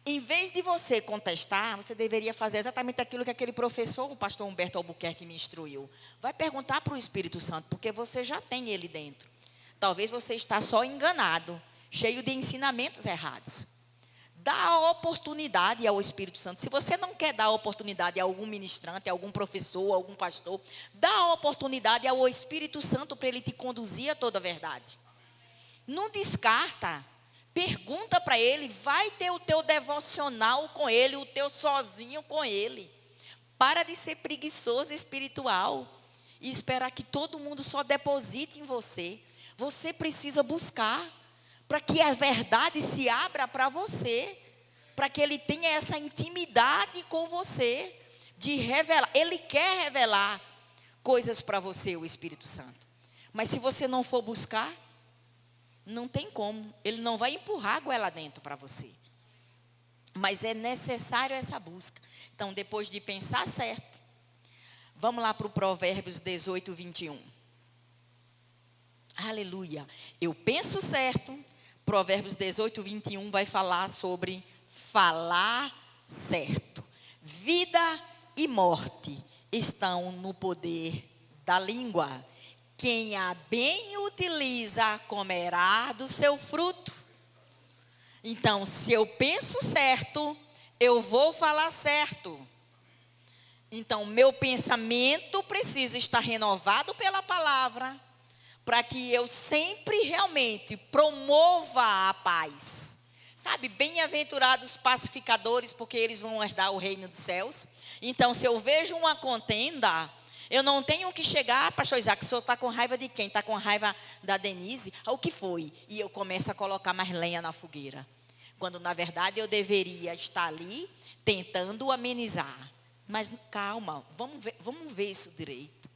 Em vez de você contestar, você deveria fazer exatamente aquilo que aquele professor, o pastor Humberto Albuquerque, me instruiu. Vai perguntar para o Espírito Santo, porque você já tem ele dentro. Talvez você está só enganado, cheio de ensinamentos errados. Dá a oportunidade ao Espírito Santo. Se você não quer dar a oportunidade a algum ministrante, a algum professor, a algum pastor, dá a oportunidade ao Espírito Santo para ele te conduzir a toda a verdade. Não descarta. Pergunta para ele, vai ter o teu devocional com ele, o teu sozinho com ele. Para de ser preguiçoso espiritual e esperar que todo mundo só deposite em você. Você precisa buscar para que a verdade se abra para você, para que ele tenha essa intimidade com você, de revelar. Ele quer revelar coisas para você, o Espírito Santo. Mas se você não for buscar, não tem como, ele não vai empurrar a goela dentro para você. Mas é necessário essa busca. Então, depois de pensar certo, vamos lá para o Provérbios 18, 21. Aleluia. Eu penso certo. Provérbios 18, 21 vai falar sobre falar certo. Vida e morte estão no poder da língua. Quem a bem utiliza, comerá do seu fruto. Então, se eu penso certo, eu vou falar certo. Então, meu pensamento precisa estar renovado pela palavra, para que eu sempre realmente promova a paz. Sabe, bem-aventurados pacificadores, porque eles vão herdar o reino dos céus. Então, se eu vejo uma contenda, eu não tenho que chegar, pastor Isaac, o senhor está com raiva de quem? Está com raiva da Denise? O que foi? E eu começo a colocar mais lenha na fogueira. Quando, na verdade, eu deveria estar ali tentando amenizar. Mas calma, vamos ver isso direito.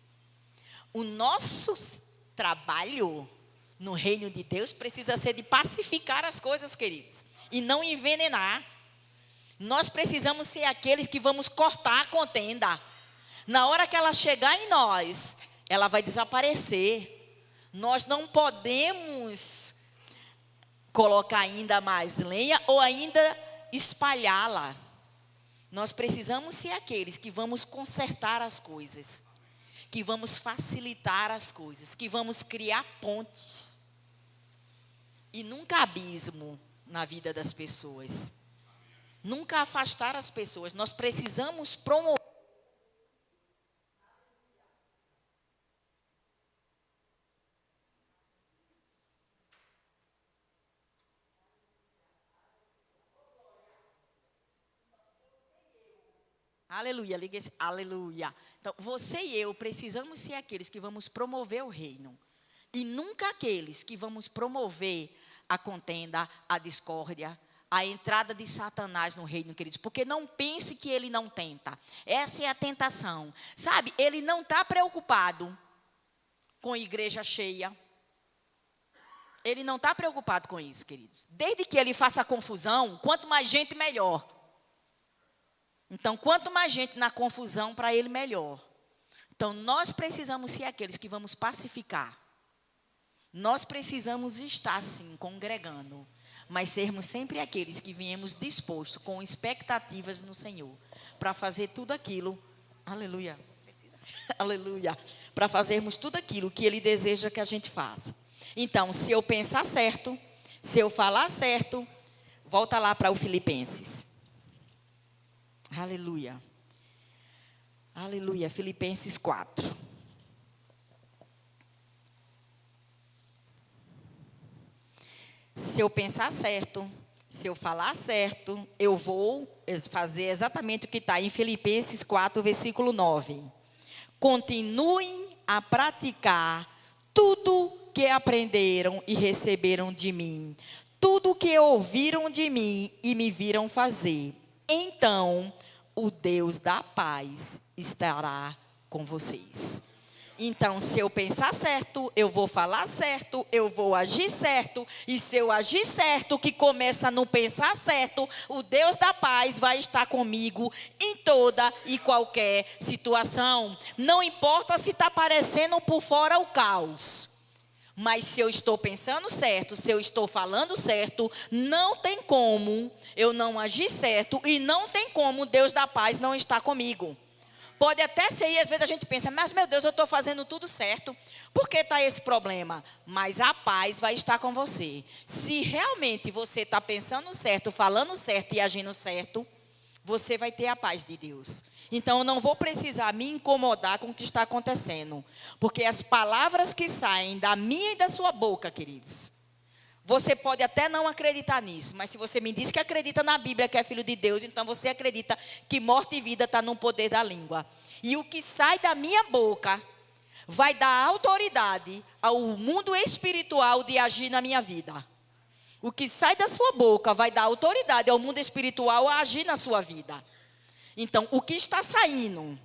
O nosso trabalho no reino de Deus precisa ser de pacificar as coisas, queridos, e não envenenar. Nós precisamos ser aqueles que vamos cortar a contenda. Na hora que ela chegar em nós, ela vai desaparecer. Nós não podemos colocar ainda mais lenha ou ainda espalhá-la. Nós precisamos ser aqueles que vamos consertar as coisas, que vamos facilitar as coisas, que vamos criar pontes. E nunca abismo na vida das pessoas. Nunca afastar as pessoas. Nós precisamos promover. Aleluia, liga esse, aleluia. Então, você e eu precisamos ser aqueles que vamos promover o reino. E nunca aqueles que vamos promover a contenda, a discórdia, a entrada de Satanás no reino, queridos. Porque não pense que ele não tenta. Essa é a tentação. Sabe, ele não está preocupado com a igreja cheia. Ele não está preocupado com isso, queridos. Desde que ele faça confusão, quanto mais gente, melhor. Então, quanto mais gente na confusão, para ele melhor. Então, nós precisamos ser aqueles que vamos pacificar. Nós precisamos estar, sim, congregando. Mas sermos sempre aqueles que viemos dispostos, com expectativas no Senhor. Para fazer tudo aquilo. Aleluia. Aleluia. Para fazermos tudo aquilo que Ele deseja que a gente faça. Então, se eu pensar certo, se eu falar certo, volta lá para o Filipenses. Aleluia. Aleluia. Filipenses 4. Se eu pensar certo, se eu falar certo, eu vou fazer exatamente o que está em Filipenses 4, versículo 9. Continuem a praticar tudo que aprenderam e receberam de mim, tudo que ouviram de mim e me viram fazer. Então, o Deus da paz estará com vocês. Então, se eu pensar certo, eu vou falar certo, eu vou agir certo. E se eu agir certo, que começa no pensar certo, o Deus da paz vai estar comigo em toda e qualquer situação. Não importa se está parecendo por fora o caos. Mas se eu estou pensando certo, se eu estou falando certo, não tem como eu não agir certo. E não tem como Deus da paz não estar comigo. Pode até ser, e às vezes a gente pensa, mas meu Deus, eu estou fazendo tudo certo. Por que está esse problema? Mas a paz vai estar com você. Se realmente você está pensando certo, falando certo e agindo certo, você vai ter a paz de Deus. Então eu não vou precisar me incomodar com o que está acontecendo. Porque as palavras que saem da minha e da sua boca, queridos, você pode até não acreditar nisso, mas se você me diz que acredita na Bíblia, que é filho de Deus, então você acredita que morte e vida está no poder da língua. E o que sai da minha boca vai dar autoridade ao mundo espiritual de agir na minha vida. O que sai da sua boca vai dar autoridade ao mundo espiritual a agir na sua vida. Então, o que está saindo,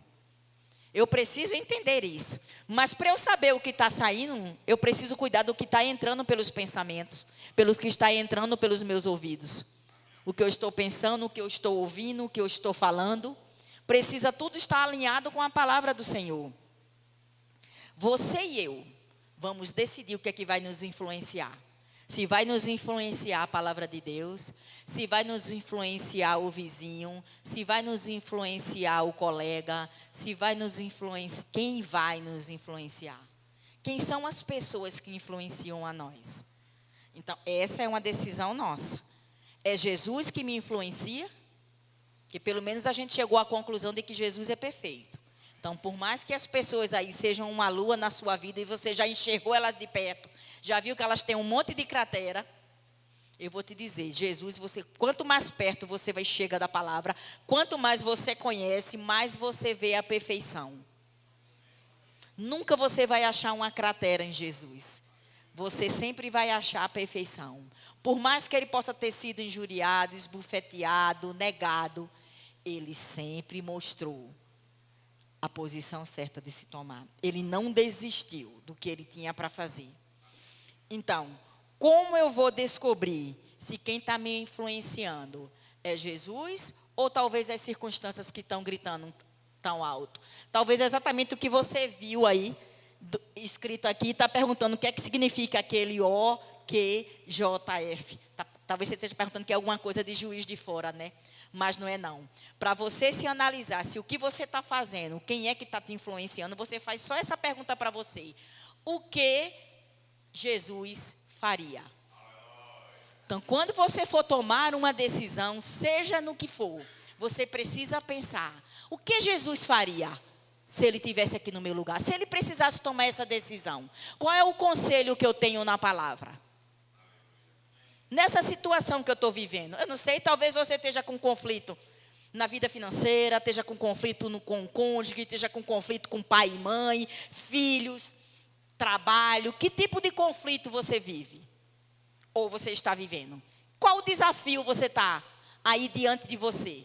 eu preciso entender isso. Mas para eu saber o que está saindo, eu preciso cuidar do que está entrando pelos pensamentos, pelo que está entrando pelos meus ouvidos. O que eu estou pensando, o que eu estou ouvindo, o que eu estou falando, precisa tudo estar alinhado com a palavra do Senhor. Você e eu vamos decidir o que é que vai nos influenciar. Se vai nos influenciar a palavra de Deus, se vai nos influenciar o vizinho, se vai nos influenciar o colega, se vai nos influenciar, quem vai nos influenciar? Quem são as pessoas que influenciam a nós? Então, essa é uma decisão nossa. É Jesus que me influencia? Que pelo menos a gente chegou à conclusão de que Jesus é perfeito. Então, por mais que as pessoas aí sejam uma lua na sua vida e você já enxergou elas de perto, já viu que elas têm um monte de cratera, eu vou te dizer, Jesus, quanto mais perto você vai chegar da palavra, quanto mais você conhece, mais você vê a perfeição. Nunca você vai achar uma cratera em Jesus. Você sempre vai achar a perfeição. Por mais que ele possa ter sido injuriado, esbofeteado, negado, ele sempre mostrou a posição certa de se tomar. Ele não desistiu do que ele tinha para fazer. Então, como eu vou descobrir se quem está me influenciando é Jesus ou talvez as circunstâncias que estão gritando tão alto? Talvez exatamente o que você viu aí, escrito aqui, está perguntando o que é que significa aquele OQJF. Talvez você esteja perguntando que é alguma coisa de Juiz de Fora, né? Mas não é não. Para você se analisar se o que você está fazendo, quem é que está te influenciando, você faz só essa pergunta para você. O que Jesus faria? Então, quando você for tomar uma decisão, seja no que for, você precisa pensar, o que Jesus faria se ele estivesse aqui no meu lugar? Se ele precisasse tomar essa decisão, qual é o conselho que eu tenho na palavra? Nessa situação que eu estou vivendo, eu não sei, talvez você esteja com conflito na vida financeira, esteja com conflito com o cônjuge, esteja com conflito com pai e mãe, filhos, trabalho. Que tipo de conflito você vive? Ou você está vivendo? Qual o desafio você está aí diante de você,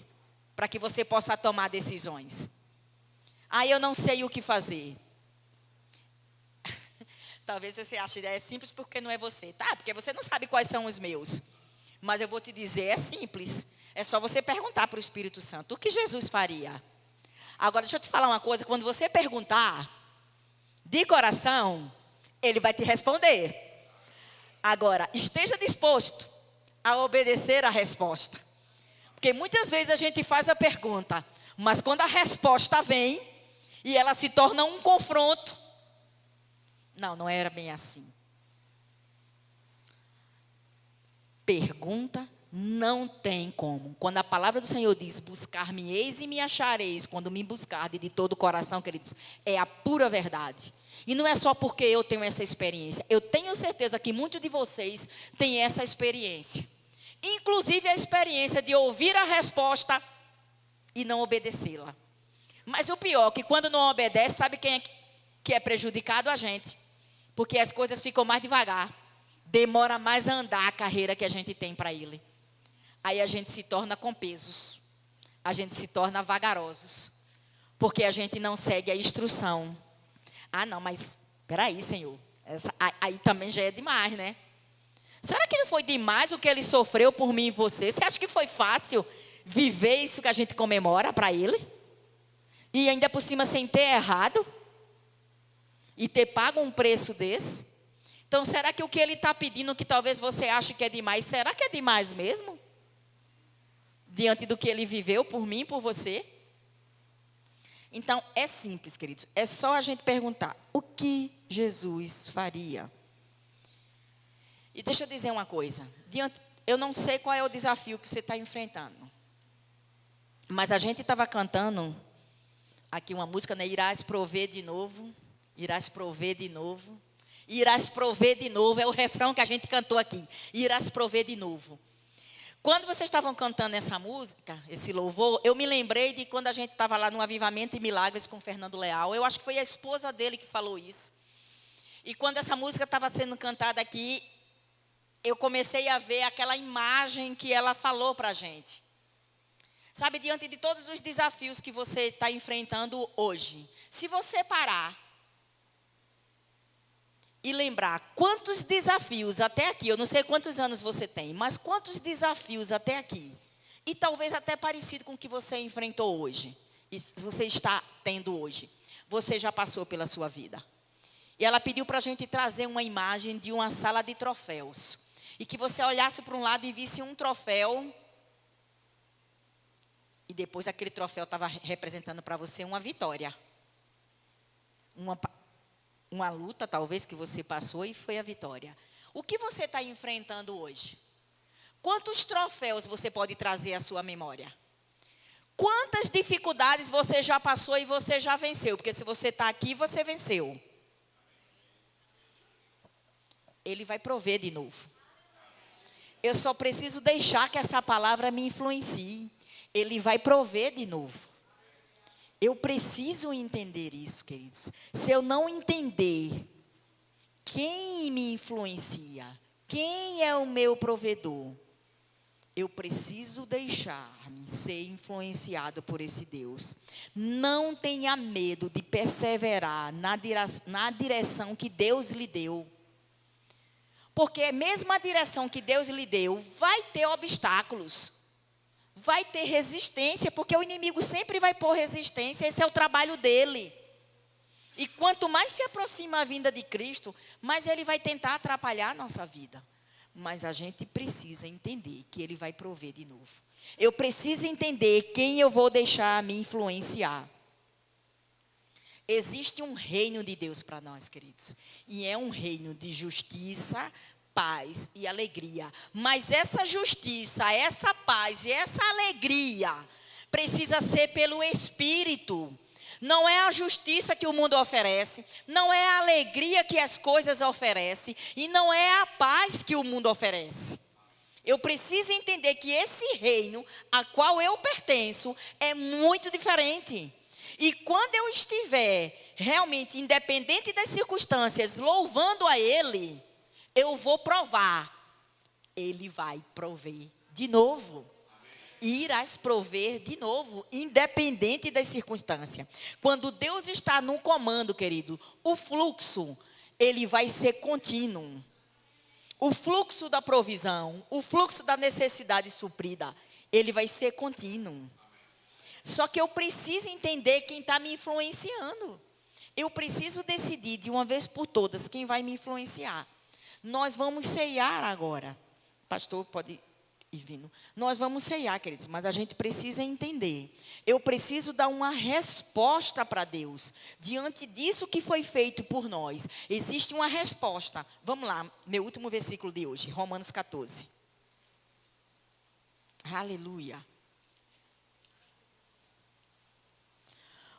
para que você possa tomar decisões? Aí eu não sei o que fazer. Talvez você ache que é simples porque não é você. Tá, porque você não sabe quais são os meus. Mas eu vou te dizer, é simples. É só você perguntar para o Espírito Santo. O que Jesus faria? Agora, deixa eu te falar uma coisa. Quando você perguntar, de coração, ele vai te responder. Agora, esteja disposto a obedecer a resposta. Porque muitas vezes a gente faz a pergunta, mas quando a resposta vem e ela se torna um confronto, não era bem assim. Pergunta não tem como. Quando a palavra do Senhor diz, buscar-me-eis e me achareis, quando me buscardes de todo o coração, queridos, é a pura verdade. E não é só porque eu tenho essa experiência. Eu tenho certeza que muitos de vocês têm essa experiência. Inclusive a experiência de ouvir a resposta e não obedecê-la. Mas o pior é que quando não obedece, sabe quem é que é prejudicado? A gente. Porque as coisas ficam mais devagar. Demora mais a andar a carreira que a gente tem para Ele. Aí a gente se torna com pesos. A gente se torna vagarosos. Porque a gente não segue a instrução. Ah, não, mas peraí, Senhor. Aí também já é demais, né? Será que não foi demais o que Ele sofreu por mim e você? Você acha que foi fácil viver isso que a gente comemora para Ele? E ainda por cima sem ter errado? E ter pago um preço desse? Então, será que o que Ele está pedindo, que talvez você ache que é demais, será que é demais mesmo? Diante do que Ele viveu por mim e por você? Então, é simples, queridos. É só a gente perguntar, o que Jesus faria? E deixa eu dizer uma coisa. Eu não sei qual é o desafio que você está enfrentando. Mas a gente estava cantando aqui uma música, né? Irás prover de novo. Irás prover de novo. Irás prover de novo. É o refrão que a gente cantou aqui. Irás prover de novo. Quando vocês estavam cantando essa música, esse louvor, eu me lembrei de quando a gente estava lá no Avivamento e Milagres com o Fernando Leal. Eu acho que foi a esposa dele que falou isso. E quando essa música estava sendo cantada aqui, eu comecei a ver aquela imagem que ela falou para a gente. Sabe, diante de todos os desafios que você está enfrentando hoje, se você parar e lembrar quantos desafios até aqui, eu não sei quantos anos você tem, mas quantos desafios até aqui, e talvez até parecido com o que você enfrentou hoje, e você está tendo hoje, você já passou pela sua vida. E ela pediu para a gente trazer uma imagem de uma sala de troféus, e que você olhasse para um lado e visse um troféu, e depois aquele troféu estava representando para você uma vitória, uma luta talvez que você passou e foi a vitória. O que você está enfrentando hoje? Quantos troféus você pode trazer à sua memória? Quantas dificuldades você já passou e você já venceu? Porque se você está aqui, você venceu. Ele vai prover de novo. Eu só preciso deixar que essa palavra me influencie. Ele vai prover de novo. Eu preciso entender isso, queridos. Se eu não entender quem me influencia, quem é o meu provedor, eu preciso deixar-me ser influenciado por esse Deus. Não tenha medo de perseverar na direção que Deus lhe deu. Porque mesmo a direção que Deus lhe deu, vai ter obstáculos. Vai ter resistência, porque o inimigo sempre vai pôr resistência, esse é o trabalho dele. E quanto mais se aproxima a vinda de Cristo, mais ele vai tentar atrapalhar a nossa vida. Mas a gente precisa entender que ele vai prover de novo. Eu preciso entender quem eu vou deixar me influenciar. Existe um reino de Deus para nós, queridos. E é um reino de justiça, paz e alegria. Mas essa justiça, essa paz e essa alegria precisa ser pelo Espírito. Não é a justiça que o mundo oferece, não é a alegria que as coisas oferecem e não é a paz que o mundo oferece. Eu preciso entender que esse reino a qual eu pertenço é muito diferente. E quando eu estiver realmente independente das circunstâncias, louvando a Ele, eu vou provar, Ele vai prover de novo. E irás prover de novo, independente das circunstâncias. Quando Deus está no comando, querido, o fluxo, ele vai ser contínuo. O fluxo da provisão, o fluxo da necessidade suprida, ele vai ser contínuo. Só que eu preciso entender quem está me influenciando. Eu preciso decidir de uma vez por todas quem vai me influenciar. Nós vamos ceiar agora. Pastor, pode ir vindo. Nós vamos ceiar, queridos, mas a gente precisa entender. Eu preciso dar uma resposta para Deus. Diante disso que foi feito por nós, existe uma resposta. Vamos lá, meu último versículo de hoje, Romanos 14. Aleluia.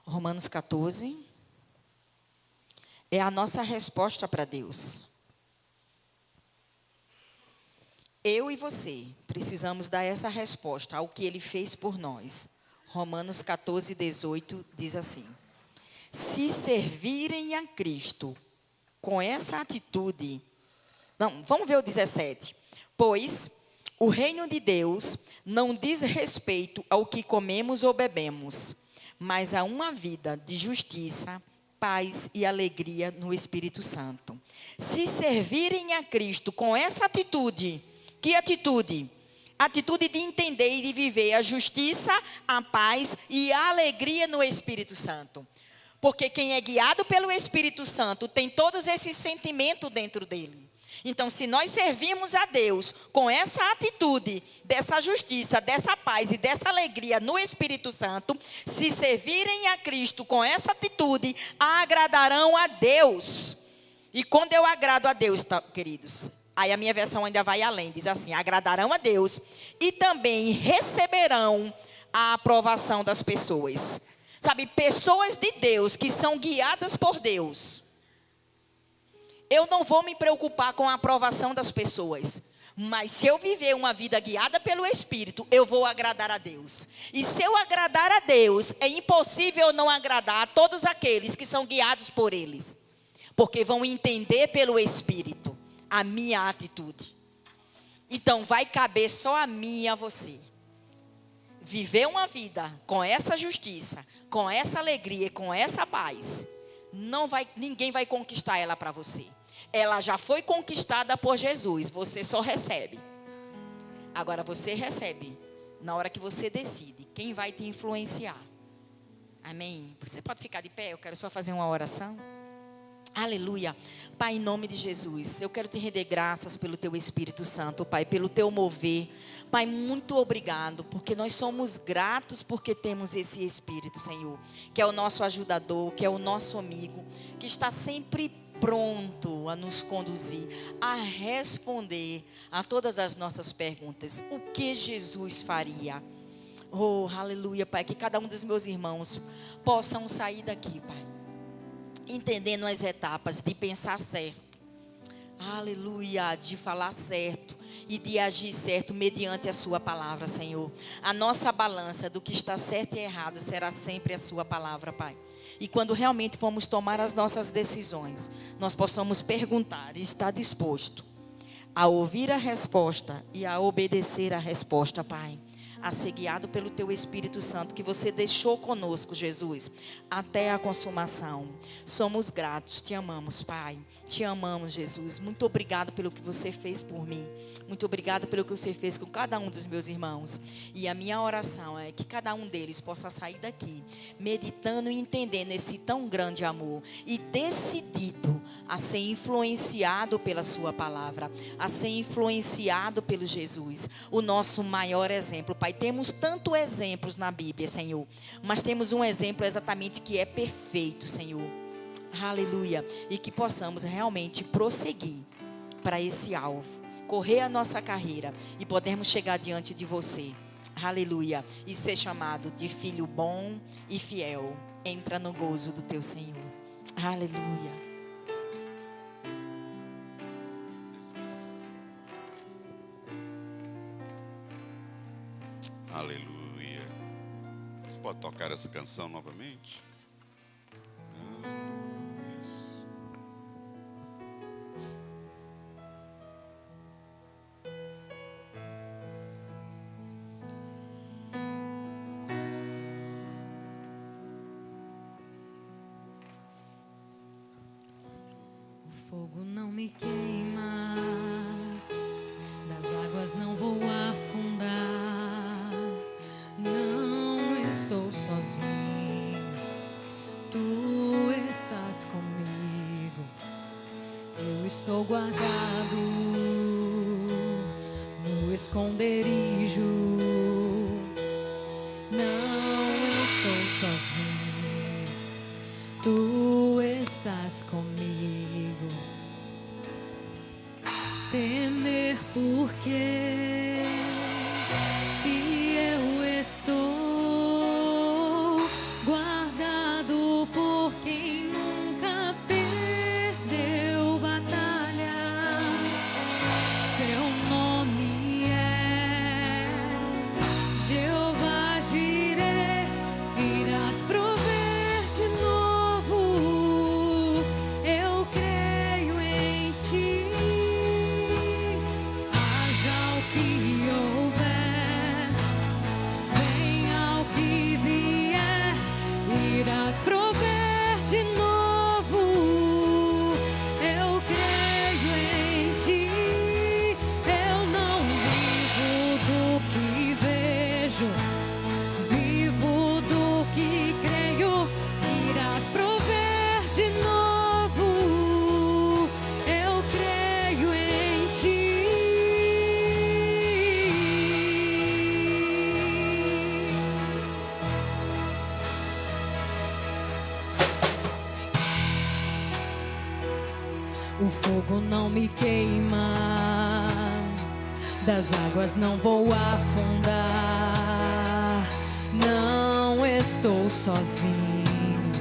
Romanos 14. é a nossa resposta para Deus. Eu e você precisamos dar essa resposta ao que Ele fez por nós. Romanos 14, 18 diz assim: se servirem a Cristo com essa atitude... Não, vamos ver o 17. Pois o reino de Deus não diz respeito ao que comemos ou bebemos, mas a uma vida de justiça, paz e alegria no Espírito Santo. Se servirem a Cristo com essa atitude... Que atitude? Atitude de entender e de viver a justiça, a paz e a alegria no Espírito Santo. Porque quem é guiado pelo Espírito Santo tem todos esses sentimentos dentro dele. Então, se nós servimos a Deus com essa atitude, dessa justiça, dessa paz e dessa alegria no Espírito Santo, se servirem a Cristo com essa atitude, agradarão a Deus. E quando eu agrado a Deus, tá, queridos... Aí a minha versão ainda vai além, diz assim: agradarão a Deus e também receberão a aprovação das pessoas. Sabe, pessoas de Deus que são guiadas por Deus. Eu não vou me preocupar com a aprovação das pessoas. Mas se eu viver uma vida guiada pelo Espírito, eu vou agradar a Deus. E se eu agradar a Deus, é impossível não agradar a todos aqueles que são guiados por eles. Porque vão entender pelo Espírito a minha atitude. Então vai caber só a mim e a você viver uma vida com essa justiça, com essa alegria, com essa paz. Ninguém vai conquistar ela para você. Ela já foi conquistada por Jesus, você só recebe. Agora você recebe na hora que você decide quem vai te influenciar. Amém? Você pode ficar de pé, eu quero só fazer uma oração. Aleluia. Pai, em nome de Jesus, eu quero te render graças pelo teu Espírito Santo, Pai, pelo teu mover. Pai, muito obrigado, porque nós somos gratos porque temos esse Espírito, Senhor, que é o nosso ajudador, que é o nosso amigo, que está sempre pronto a nos conduzir, a responder a todas as nossas perguntas. O que Jesus faria? Oh, aleluia, Pai, que cada um dos meus irmãos possam sair daqui, Pai, entendendo as etapas de pensar certo, aleluia, de falar certo e de agir certo mediante a sua palavra, Senhor. A nossa balança do que está certo e errado será sempre a sua palavra, Pai. E quando realmente formos tomar as nossas decisões, nós possamos perguntar e estar disposto a ouvir a resposta e a obedecer a resposta, Pai. A ser guiado pelo teu Espírito Santo que você deixou conosco, Jesus, até a consumação. Somos gratos, te amamos, Pai. Te amamos, Jesus. Muito obrigado pelo que você fez por mim. Muito obrigado pelo que você fez com cada um dos meus irmãos. E a minha oração é que cada um deles possa sair daqui meditando e entendendo esse tão grande amor e decidido a ser influenciado pela sua palavra, a ser influenciado pelo Jesus, o nosso maior exemplo, Pai. Temos tantos exemplos na Bíblia, Senhor, mas temos um exemplo exatamente que é perfeito, Senhor. Aleluia. E que possamos realmente prosseguir para esse alvo, correr a nossa carreira e podermos chegar diante de você. Aleluia. E ser chamado de filho bom e fiel. Entra no gozo do teu Senhor. Aleluia. Aleluia. Você pode tocar essa canção novamente? O fogo não me queima, das águas não vou afundar. Não estou sozinho, tu estás comigo. Eu estou guardado no esconderijo. Não estou sozinho, tu estás comigo. Temer porque se eu estou guardado por quem nunca pecou, O fogo não me queima, das águas não vou afundar. Não estou sozinho,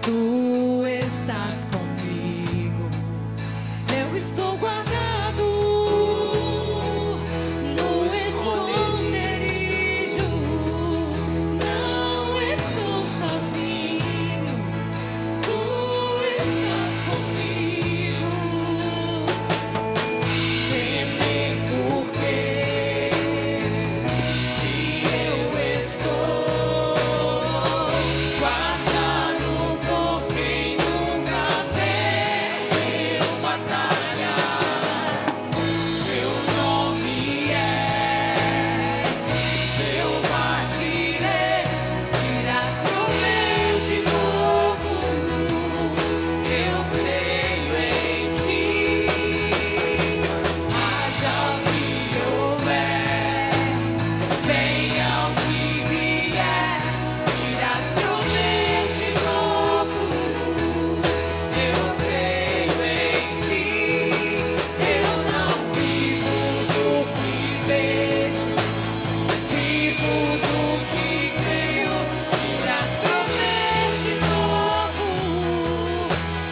tu estás comigo. Eu estou guardado no esconderijo. Não estou sozinho, tu estás comigo. Temer por quê? Se eu estou guardado por quem nunca perdeu batalhas. Seu nome é Jeová Jireh, irás prover de novo. Eu creio em ti. Haja o que houver, venha o que vier, irás prover de novo. Eu creio em ti. Eu não vivo do que vejo, mas vivo do que creio. Irás prover de novo.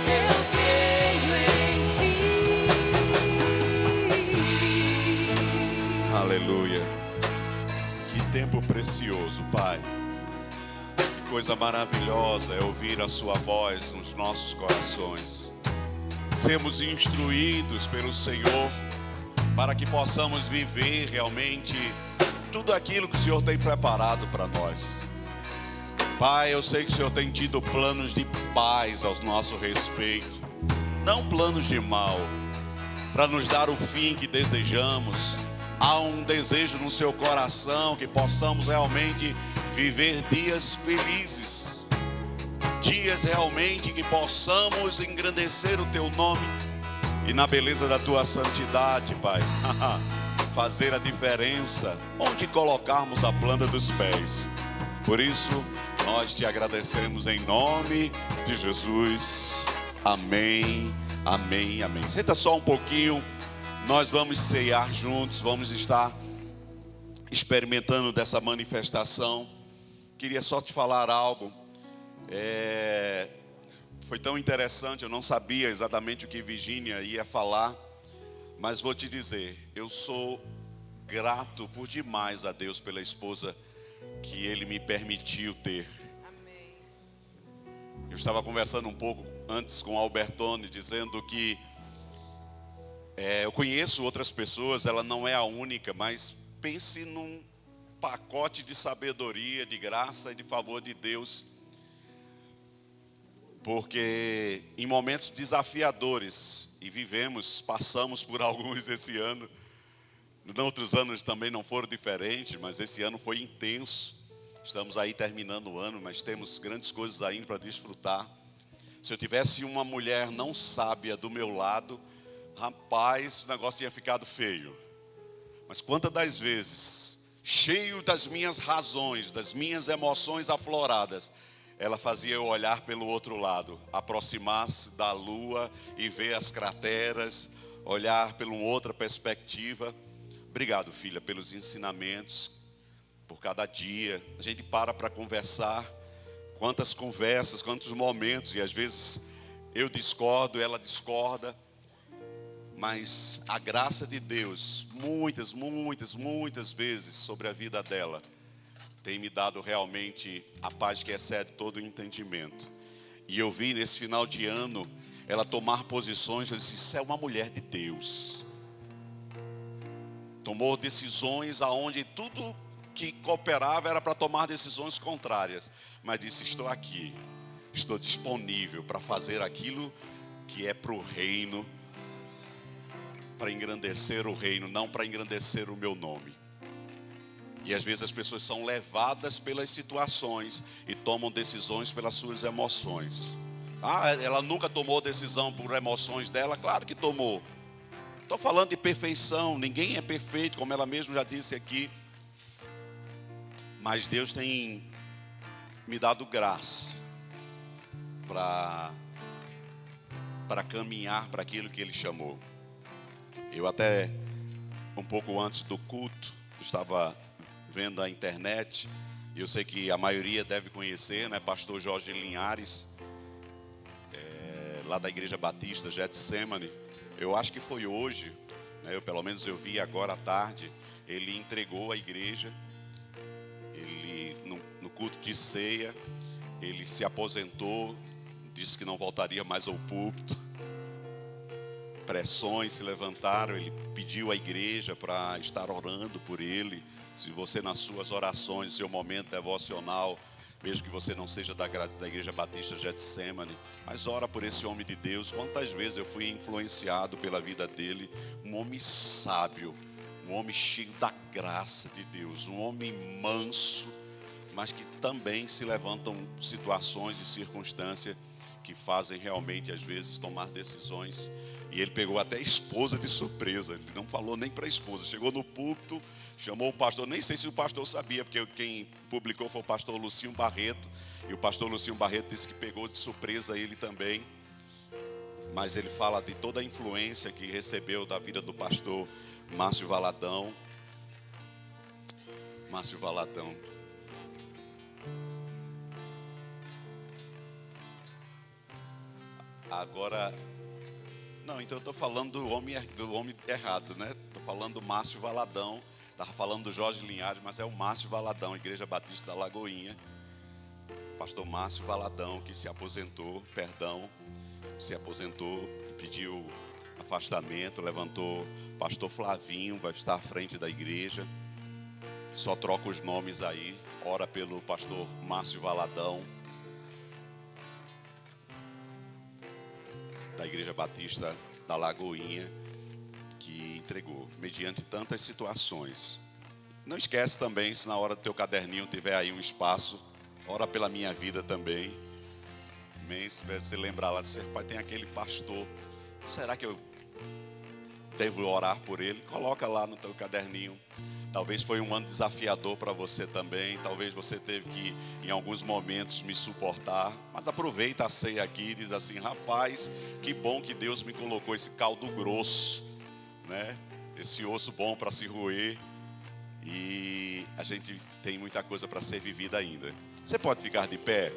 Eu creio em ti. Aleluia. Que tempo precioso, Pai. Que coisa maravilhosa é ouvir a sua voz nos nossos corações. Sermos instruídos pelo Senhor para que possamos viver realmente tudo aquilo que o Senhor tem preparado para nós. Pai, eu sei que o Senhor tem tido planos de paz ao nosso respeito, não planos de mal, para nos dar o fim que desejamos. Há um desejo no seu coração que possamos realmente viver dias felizes, dias realmente que possamos engrandecer o teu nome e na beleza da tua santidade, Pai, fazer a diferença onde colocarmos a planta dos pés. Por isso, nós te agradecemos em nome de Jesus. Amém, amém, amém. Senta só um pouquinho. Nós vamos ceiar juntos, vamos estar experimentando dessa manifestação. Queria só te falar algo. Foi tão interessante, eu não sabia exatamente o que Virgínia ia falar, mas vou te dizer, eu sou grato por demais a Deus pela esposa que Ele me permitiu ter. Eu estava conversando um pouco antes com o Albertone, dizendo que eu conheço outras pessoas, ela não é a única, mas pense num pacote de sabedoria, de graça e de favor de Deus. Porque em momentos desafiadores, e passamos por alguns esse ano, outros anos também não foram diferentes, mas esse ano foi intenso. Estamos aí terminando o ano, mas temos grandes coisas ainda para desfrutar. Se eu tivesse uma mulher não sábia do meu lado, rapaz, o negócio tinha ficado feio. Mas quantas das vezes, cheio das minhas razões, das minhas emoções afloradas, ela fazia eu olhar pelo outro lado, aproximar-se da lua e ver as crateras, olhar por uma outra perspectiva. Obrigado, filha, pelos ensinamentos, por cada dia. A gente para conversar, quantas conversas, quantos momentos, e às vezes eu discordo, ela discorda. Mas a graça de Deus, muitas vezes sobre a vida dela, tem me dado realmente a paz que excede todo o entendimento. E eu vi nesse final de ano, ela tomar posições, eu disse, isso é uma mulher de Deus. Tomou decisões aonde tudo que cooperava era para tomar decisões contrárias. Mas disse, estou aqui, estou disponível para fazer aquilo que é para o reino, para engrandecer o reino, não para engrandecer o meu nome. E às vezes as pessoas são levadas pelas situações e tomam decisões pelas suas emoções. Ela nunca tomou decisão por emoções dela? Claro que tomou. Estou falando de perfeição, ninguém é perfeito, como ela mesma já disse aqui. Mas Deus tem me dado graça para para caminhar para aquilo que Ele chamou. Eu até, um pouco antes do culto, estava vendo a internet, e eu sei que a maioria deve conhecer, né? Pastor Jorge Linhares, lá da Igreja Batista Getsemane. Eu acho que foi hoje, né? Pelo menos eu vi agora à tarde, ele entregou a igreja. Ele, no culto de ceia, ele se aposentou, disse que não voltaria mais ao púlpito. Pressões se levantaram, ele pediu à igreja para estar orando por ele. Se você, nas suas orações, seu momento devocional, mesmo que você não seja da Igreja Batista Getsemane, mas ora por esse homem de Deus. Quantas vezes eu fui influenciado pela vida dele, um homem sábio, um homem cheio da graça de Deus, um homem manso, mas que também se levantam situações e circunstâncias que fazem realmente, às vezes, tomar decisões. E ele pegou até a esposa de surpresa, ele não falou nem para a esposa, chegou no púlpito, chamou o pastor, nem sei se o pastor sabia, porque quem publicou foi o pastor Lucinho Barreto, e o pastor Lucinho Barreto disse que pegou de surpresa ele também, mas ele fala de toda a influência que recebeu da vida do pastor Márcio Valadão. Márcio Valadão. Agora, não, então eu estou falando do homem errado, né? Estou falando do Márcio Valadão. Estava falando do Jorge Linhares, mas é o Márcio Valadão, Igreja Batista da Lagoinha. Pastor Márcio Valadão, que se aposentou, pediu afastamento, levantou. Pastor Flavinho vai estar à frente da igreja. Só troca os nomes aí. Ora pelo pastor Márcio Valadão, da Igreja Batista da Lagoinha, que entregou, mediante tantas situações. Não esquece também, se na hora do teu caderninho tiver aí um espaço, ora pela minha vida também. Amém? Se você lembrar lá, pai, tem aquele pastor, será que eu devo orar por ele? Coloca lá no teu caderninho. Talvez foi um ano desafiador para você também. Talvez você teve que, em alguns momentos, me suportar. Mas aproveita a ceia aqui e diz assim: rapaz, que bom que Deus me colocou esse caldo grosso, né? Esse osso bom para se roer. E a gente tem muita coisa para ser vivida ainda. Você pode ficar de pé?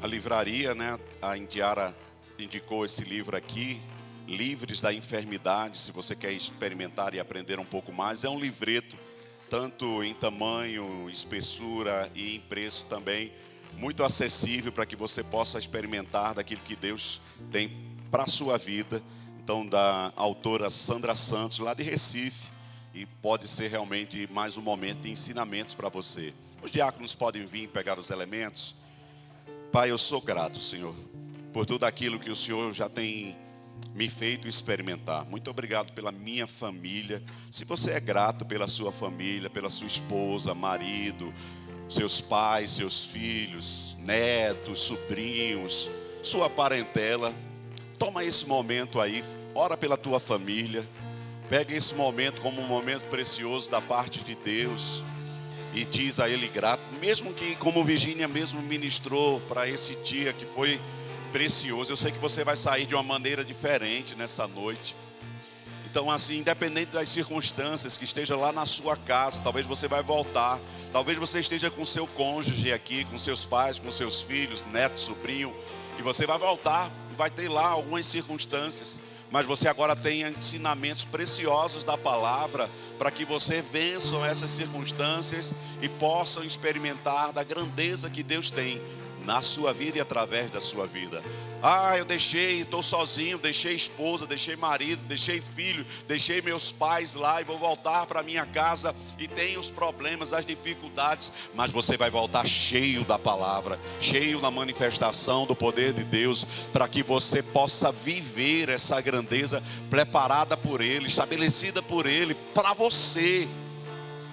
A livraria, né? A Indiara indicou esse livro aqui, Livres da Enfermidade. Se você quer experimentar e aprender um pouco mais, é um livreto, tanto em tamanho, espessura e em preço também, muito acessível para que você possa experimentar daquilo que Deus tem para a sua vida. Então, da autora Sandra Santos, lá de Recife, e pode ser realmente mais um momento de ensinamentos para você. Os diáconos podem vir pegar os elementos. Pai, eu sou grato, Senhor, por tudo aquilo que o Senhor já tem me feito experimentar. Muito obrigado pela minha família. Se você é grato pela sua família, pela sua esposa, marido, seus pais, seus filhos, netos, sobrinhos, sua parentela, toma esse momento aí, ora pela tua família. Pega esse momento como um momento precioso da parte de Deus e diz a Ele grato, mesmo que, como Virgínia mesmo ministrou para esse dia que foi precioso. Eu sei que você vai sair de uma maneira diferente nessa noite. Então, assim, independente das circunstâncias, que esteja lá na sua casa, talvez você vai voltar, talvez você esteja com seu cônjuge aqui, com seus pais, com seus filhos, neto, sobrinho, e você vai voltar, vai ter lá algumas circunstâncias, mas você agora tem ensinamentos preciosos da palavra para que você vença essas circunstâncias e possam experimentar da grandeza que Deus tem na sua vida e através da sua vida. Eu estou sozinho, deixei esposa, deixei marido, deixei filho, deixei meus pais lá e vou voltar para minha casa e tem os problemas, as dificuldades, mas você vai voltar cheio da palavra, cheio da manifestação do poder de Deus, para que você possa viver essa grandeza preparada por Ele, estabelecida por Ele, para você.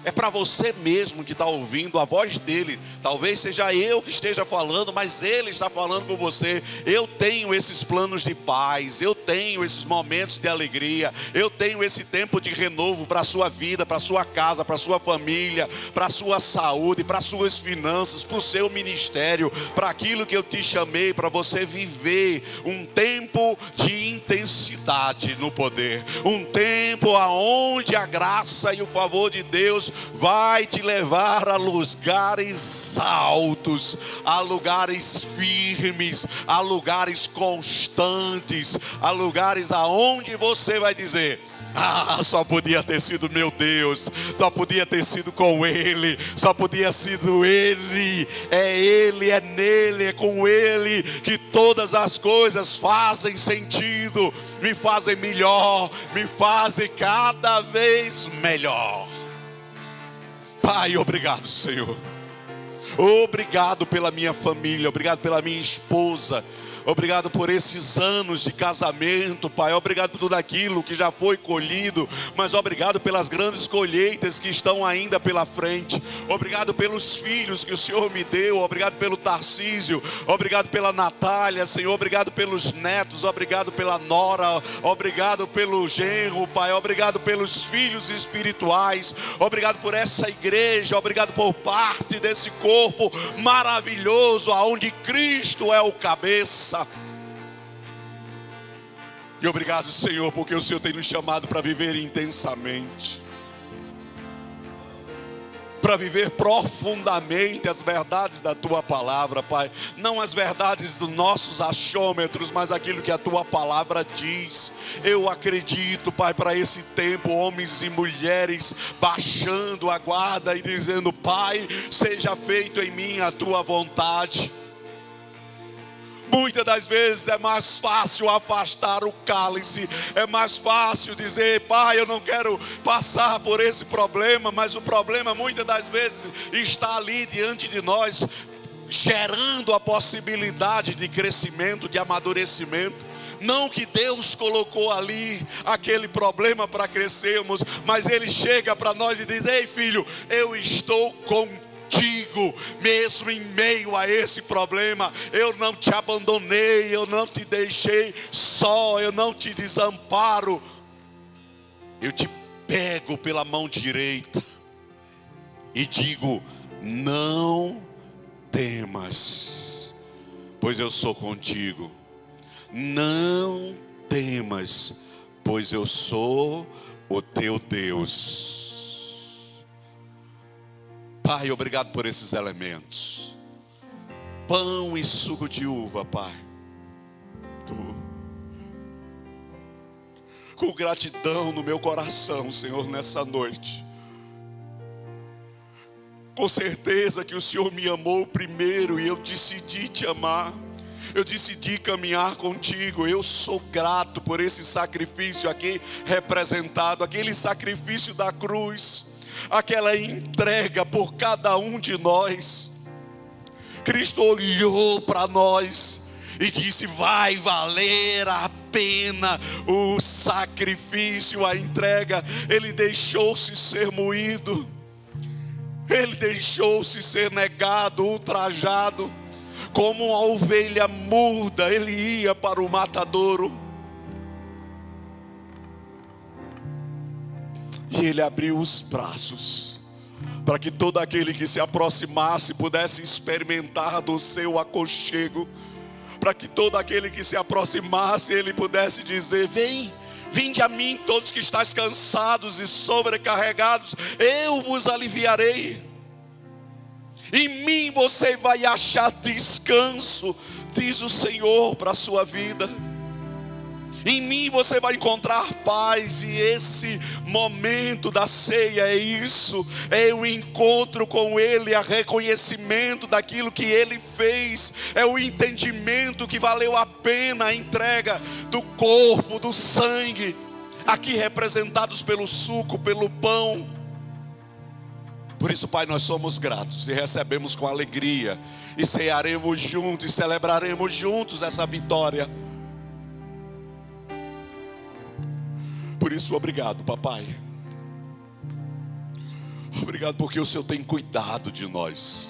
É para você mesmo que está ouvindo a voz dele. Talvez seja eu que esteja falando, mas ele está falando com você. Eu tenho esses planos de paz, eu tenho esses momentos de alegria, eu tenho esse tempo de renovo para a sua vida, para a sua casa, para a sua família, para a sua saúde, para as suas finanças, para o seu ministério, para aquilo que eu te chamei, para você viver um tempo de intensidade no poder, um tempo aonde a graça e o favor de Deus vai te levar a lugares altos, a lugares firmes, a lugares constantes, a lugares aonde você vai dizer: ah, só podia ter sido meu Deus, só podia ter sido com Ele, só podia ter sido Ele, é nele, é com Ele que todas as coisas fazem sentido, me fazem melhor, me fazem cada vez melhor. Pai, obrigado, Senhor. Obrigado pela minha família, obrigado pela minha esposa. Obrigado por esses anos de casamento, Pai. Obrigado por tudo aquilo que já foi colhido, mas obrigado pelas grandes colheitas que estão ainda pela frente. Obrigado pelos filhos que o Senhor me deu. Obrigado pelo Tarcísio. Obrigado pela Natália, Senhor. Obrigado pelos netos. Obrigado pela nora. Obrigado pelo genro, Pai. Obrigado pelos filhos espirituais. Obrigado por essa igreja. Obrigado por parte desse corpo maravilhoso, aonde Cristo é o cabeça. E obrigado, Senhor, porque o Senhor tem nos chamado para viver intensamente, para viver profundamente as verdades da Tua palavra, Pai. Não as verdades dos nossos achômetros, mas aquilo que a Tua palavra diz. Eu acredito, Pai, para esse tempo, homens e mulheres baixando a guarda e dizendo: Pai, seja feito em mim a Tua vontade. Muitas das vezes é mais fácil afastar o cálice, é mais fácil dizer: Pai, eu não quero passar por esse problema, mas o problema muitas das vezes está ali diante de nós, gerando a possibilidade de crescimento, de amadurecimento. Não que Deus colocou ali aquele problema para crescermos, mas Ele chega para nós e diz: ei, filho, eu estou contigo. Mesmo em meio a esse problema, eu não te abandonei, eu não te deixei só, eu não te desamparo. Eu te pego pela mão direita e digo: não temas, pois eu sou contigo. Não temas, pois eu sou o teu Deus. Pai, obrigado por esses elementos. Pão e suco de uva, Pai. Com gratidão no meu coração, Senhor, nessa noite. Com certeza que o Senhor me amou primeiro e eu decidi te amar. Eu decidi caminhar contigo. Eu sou grato por esse sacrifício aqui representado, aquele sacrifício da cruz, aquela entrega por cada um de nós. Cristo olhou para nós e disse: vai valer a pena o sacrifício, a entrega. Ele deixou-se ser moído, Ele deixou-se ser negado, ultrajado. Como uma ovelha muda, Ele ia para o matadouro. E Ele abriu os braços para que todo aquele que se aproximasse pudesse experimentar do seu aconchego. Para que todo aquele que se aproximasse, Ele pudesse dizer: vinde a mim todos que estáis cansados e sobrecarregados, eu vos aliviarei. Em mim você vai achar descanso, diz o Senhor para a sua vida. Em mim você vai encontrar paz. E esse momento da ceia é isso, é o encontro com Ele, é o reconhecimento daquilo que Ele fez, é o entendimento que valeu a pena a entrega do corpo, do sangue, aqui representados pelo suco, pelo pão. Por isso, Pai, nós somos gratos e recebemos com alegria, e cearemos juntos e celebraremos juntos essa vitória. Por isso, obrigado, papai. Obrigado. Obrigado porque o Senhor tem cuidado de nós.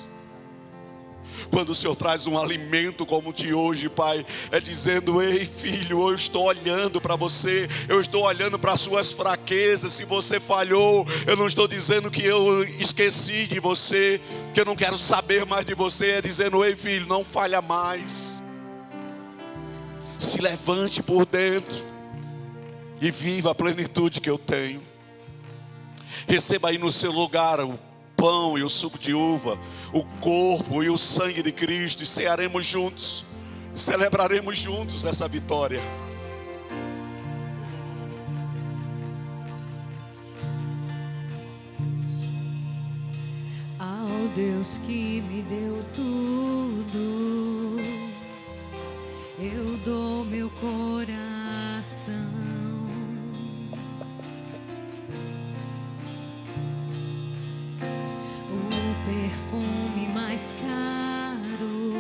Quando o Senhor traz um alimento como o de hoje, Pai, é dizendo: ei filho, eu estou olhando para você, eu estou olhando para as suas fraquezas. Se você falhou, eu não estou dizendo que eu esqueci de você, que eu não quero saber mais de você. É dizendo: ei filho, não falha mais. Se levante por dentro e viva a plenitude que eu tenho. Receba aí no seu lugar o pão e o suco de uva, o corpo e o sangue de Cristo, e cearemos juntos, celebraremos juntos essa vitória. Ao Deus que me deu tudo, eu dou meu coração. Perfume mais caro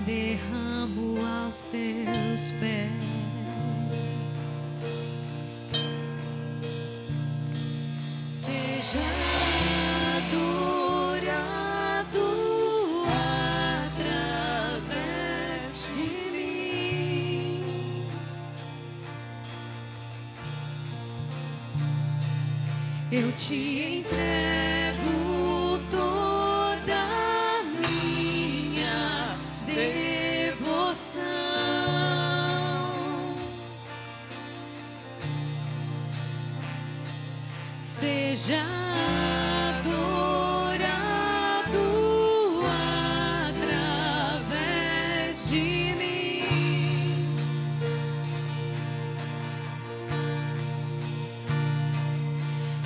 derramo aos teus pés. Seja adorado através de mim. Eu te entrego toda a minha devoção. Seja adorado através de mim.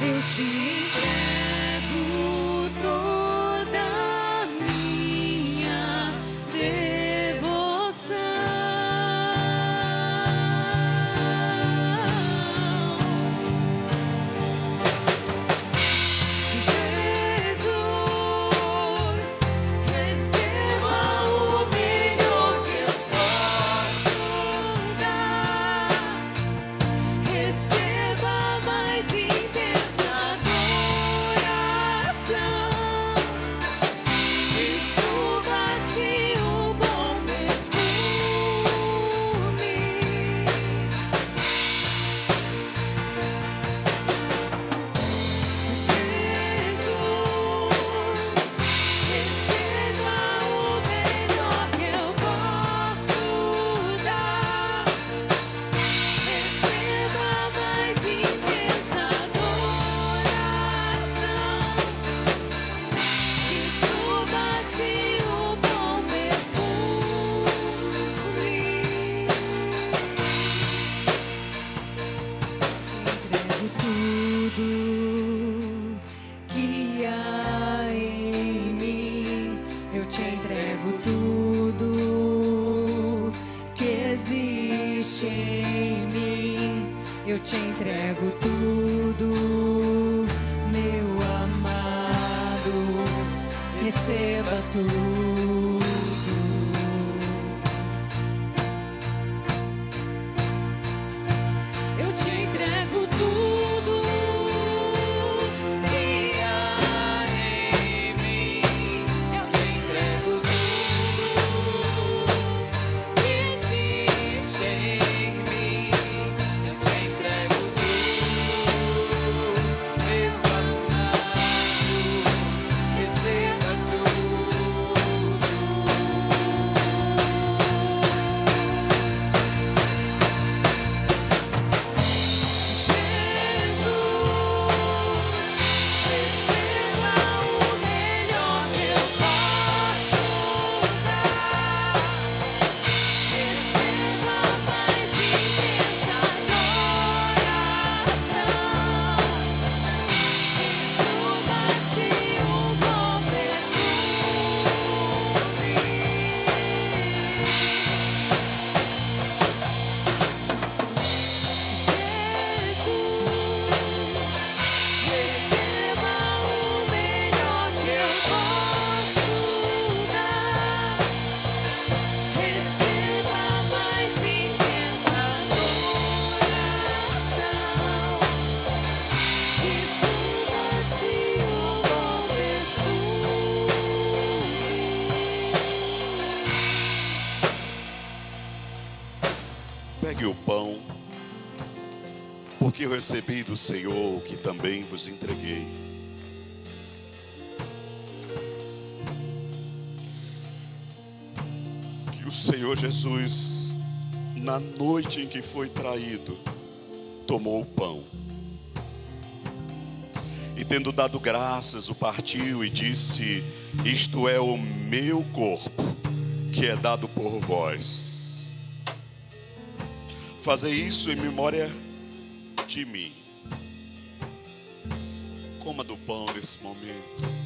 Eu te entrego toda a minha devoção. Jesus, receba o melhor que eu posso dar. Receba mais intensa adoração. E suba-te um bom perfume. Jesus, receba o melhor que eu posso dar. Receba mais intensa adoração. E suba-te um bom perfume. Entrego tudo que há em mim. Eu te entrego tudo que existe em mim. Eu te entrego tudo, meu amado. Receba tudo. Eu te entrego tudo que há em mim. Eu te entrego tudo que existe em mim. Eu te entrego tudo, meu amado. Receba tudo. o pão, porque eu recebi do Senhor o que também vos entreguei. Que o Senhor Jesus, na noite em que foi traído, tomou o pão. E tendo dado graças, o partiu e disse: isto é o meu corpo, que é dado por vós. Fazei isso em memória de mim. Coma do pão nesse momento.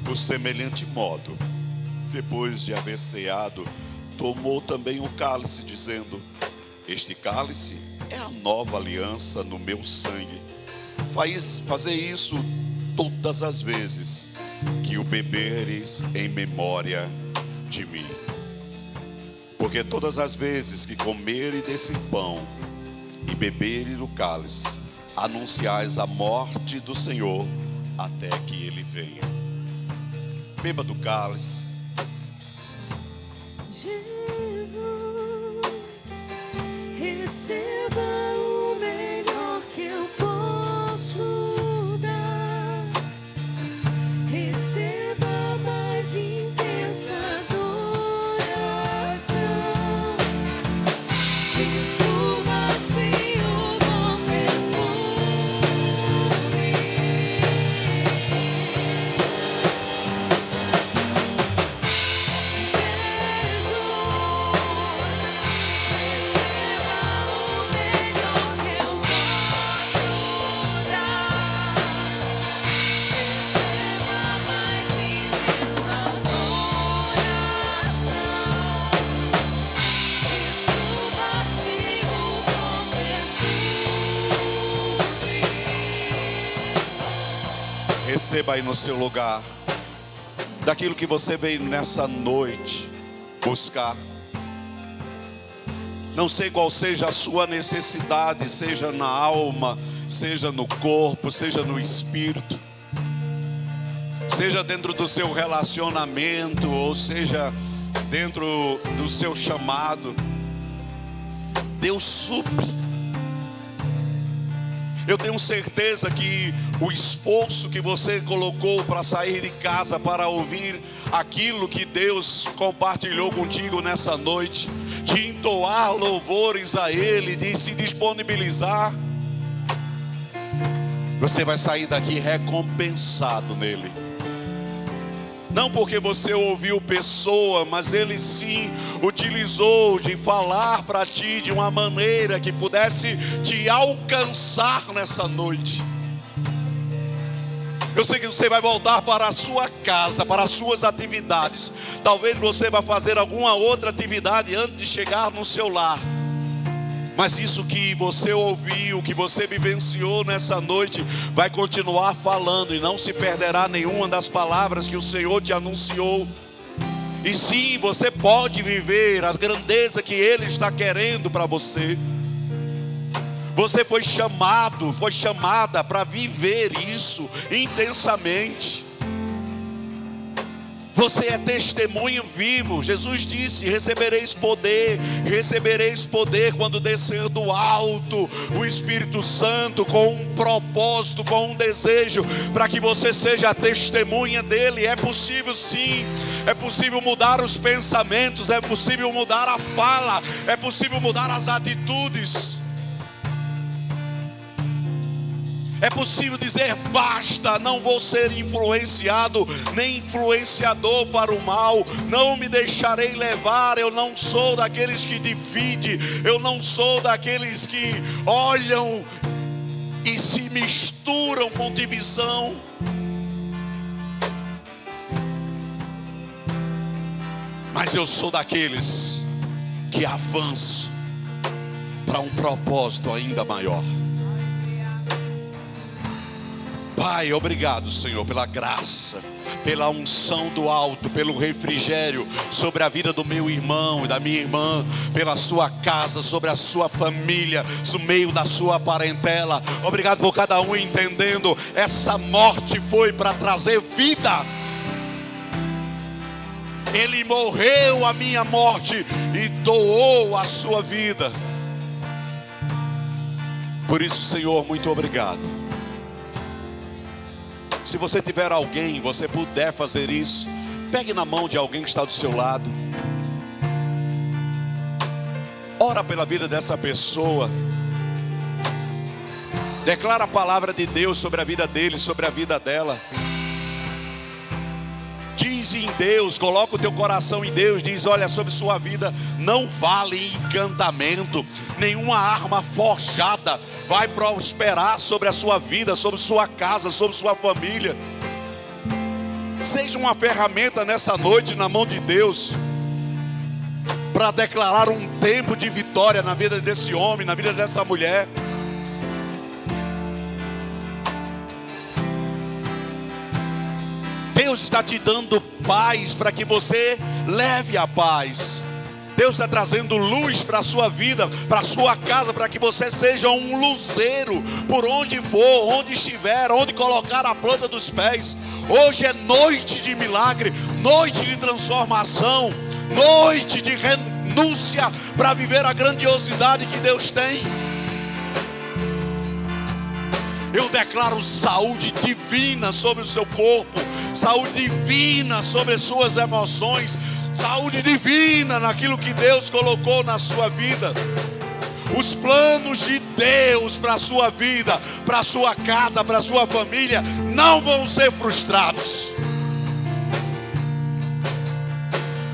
Por semelhante modo, depois de haver ceado, tomou também o cálice, dizendo: este cálice é a nova aliança no meu sangue. Fazei isso todas as vezes que o beberes em memória de mim. Porque todas as vezes que comerem desse pão e beberem do cálice, anunciais a morte do Senhor até que ele venha. Beba do cálice. Jesus, receba o melhor que eu posso dar. Receba a mais intensa adoração. Isso bate o bom perfume. Receba aí no seu lugar daquilo que você veio nessa noite buscar. Não sei qual seja a sua necessidade, seja na alma, seja no corpo, seja no espírito, seja dentro do seu relacionamento, ou seja dentro do seu chamado. Deus supre. Eu tenho certeza que o esforço que você colocou para sair de casa, para ouvir aquilo que Deus compartilhou contigo nessa noite, de entoar louvores a Ele, de se disponibilizar, você vai sair daqui recompensado nele. Não porque você ouviu pessoa, mas Ele sim utilizou de falar para ti de uma maneira que pudesse te alcançar nessa noite. Eu sei que você vai voltar para a sua casa, para as suas atividades. Talvez você vá fazer alguma outra atividade antes de chegar no seu lar. Mas isso que você ouviu, que você vivenciou nessa noite, vai continuar falando e não se perderá nenhuma das palavras que o Senhor te anunciou. E sim, você pode viver as grandezas que Ele está querendo para você. Você foi chamado, foi chamada para viver isso intensamente. Você é testemunho vivo. Jesus disse: recebereis poder quando descer do alto o Espírito Santo, com um propósito, com um desejo, para que você seja a testemunha dele. É possível sim, é possível mudar os pensamentos, é possível mudar a fala, é possível mudar as atitudes. É possível dizer basta, não vou ser influenciado, nem influenciador para o mal, não me deixarei levar. Eu não sou daqueles que dividem, eu não sou daqueles que olham e se misturam com divisão. Mas eu sou daqueles que avançam para um propósito ainda maior. Pai, obrigado, Senhor, pela graça, pela unção do alto, pelo refrigério sobre a vida do meu irmão e da minha irmã, pela sua casa, sobre a sua família, no meio da sua parentela. Obrigado por cada um entendendo, essa morte foi para trazer vida. Ele morreu a minha morte e doou a sua vida. Por isso, Senhor, muito obrigado. Se você tiver alguém, você puder fazer isso, pegue na mão de alguém que está do seu lado. Ora pela vida dessa pessoa. Declara a palavra de Deus sobre a vida dele, sobre a vida dela. Diz em Deus, coloca o teu coração em Deus. Diz, olha, sobre sua vida não vale encantamento, nenhuma arma forjada vai prosperar sobre a sua vida, sobre sua casa, sobre sua família. Seja uma ferramenta nessa noite na mão de Deus, para declarar um tempo de vitória na vida desse homem, na vida dessa mulher. Deus está te dando paz para que você leve a paz. Deus está trazendo luz para a sua vida, para a sua casa, para que você seja um luzeiro por onde for, onde estiver, onde colocar a planta dos pés. Hoje é noite de milagre, noite de transformação, noite de renúncia para viver a grandiosidade que Deus tem. Eu declaro saúde divina sobre o seu corpo, saúde divina sobre as suas emoções, saúde divina naquilo que Deus colocou na sua vida. Os planos de Deus para a sua vida, para a sua casa, para a sua família, não vão ser frustrados.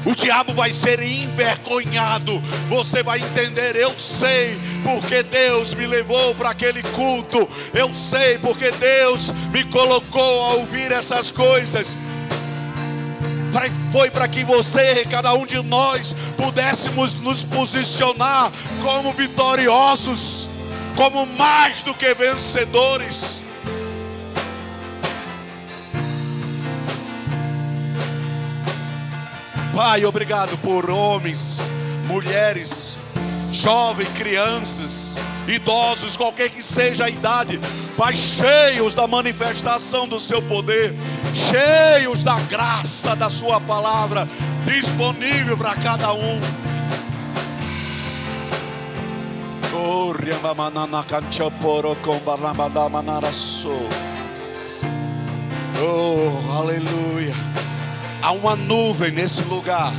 O diabo vai ser envergonhado. Você vai entender, eu sei porque Deus me levou para aquele culto. Eu sei porque Deus me colocou a ouvir essas coisas. Foi para que você, cada um de nós, pudéssemos nos posicionar como vitoriosos, como mais do que vencedores. Pai, obrigado por homens, mulheres, jovens, crianças, idosos, qualquer que seja a idade, Pai, cheios da manifestação do seu poder, cheios da graça da sua palavra, disponível para cada um. Oh, aleluia. Há uma nuvem nesse lugar,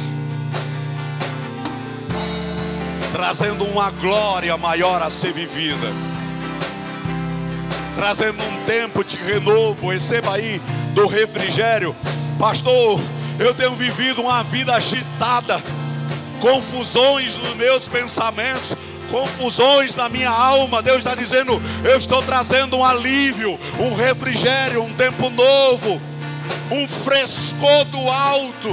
trazendo uma glória maior a ser vivida, trazendo um tempo de renovo. Receba aí do refrigério. Pastor, eu tenho vivido uma vida agitada, confusões nos meus pensamentos, confusões na minha alma. Deus está dizendo, eu estou trazendo um alívio, um refrigério, um tempo novo, um frescor do alto.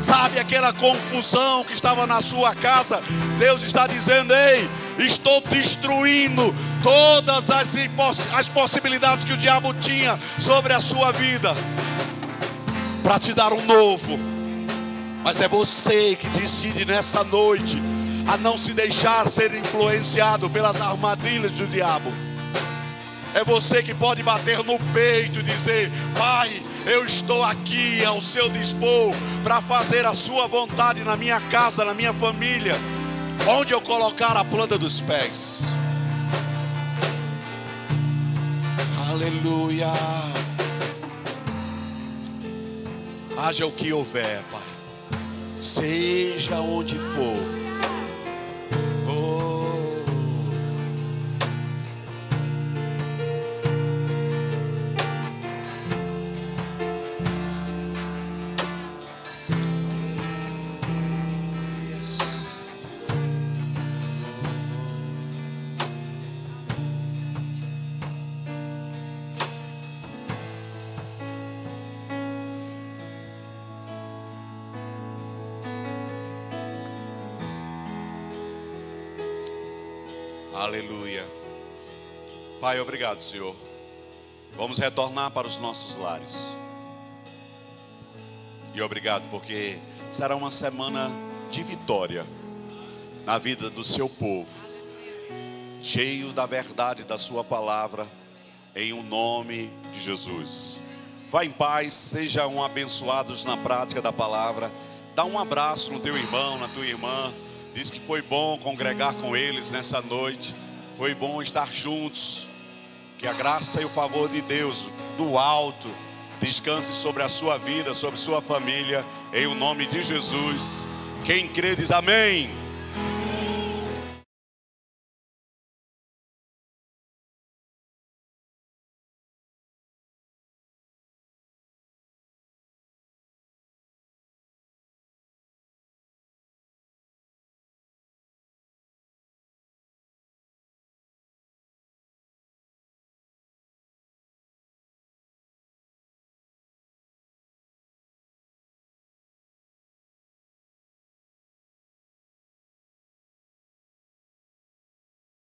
Sabe aquela confusão que estava na sua casa? Deus está dizendo, ei, estou destruindo todas as possibilidades que o diabo tinha sobre a sua vida, para te dar um novo. Mas é você que decide nessa noite a não se deixar ser influenciado pelas armadilhas do diabo. É você que pode bater no peito e dizer, Pai, eu estou aqui ao seu dispor para fazer a sua vontade na minha casa, na minha família, onde eu colocar a planta dos pés. Aleluia. Haja o que houver, Pai, seja onde for. Oh, Aleluia. Pai, obrigado, Senhor. Vamos retornar para os nossos lares. E obrigado porque será uma semana de vitória na vida do seu povo, cheio da verdade da sua palavra, em o nome de Jesus. Vá em paz, sejam abençoados na prática da palavra. Dá um abraço no teu irmão, na tua irmã. Diz que foi bom congregar com eles nessa noite. Foi bom estar juntos. Que a graça e o favor de Deus, do alto, descanse sobre a sua vida, sobre sua família, em o nome de Jesus. Quem crê diz amém.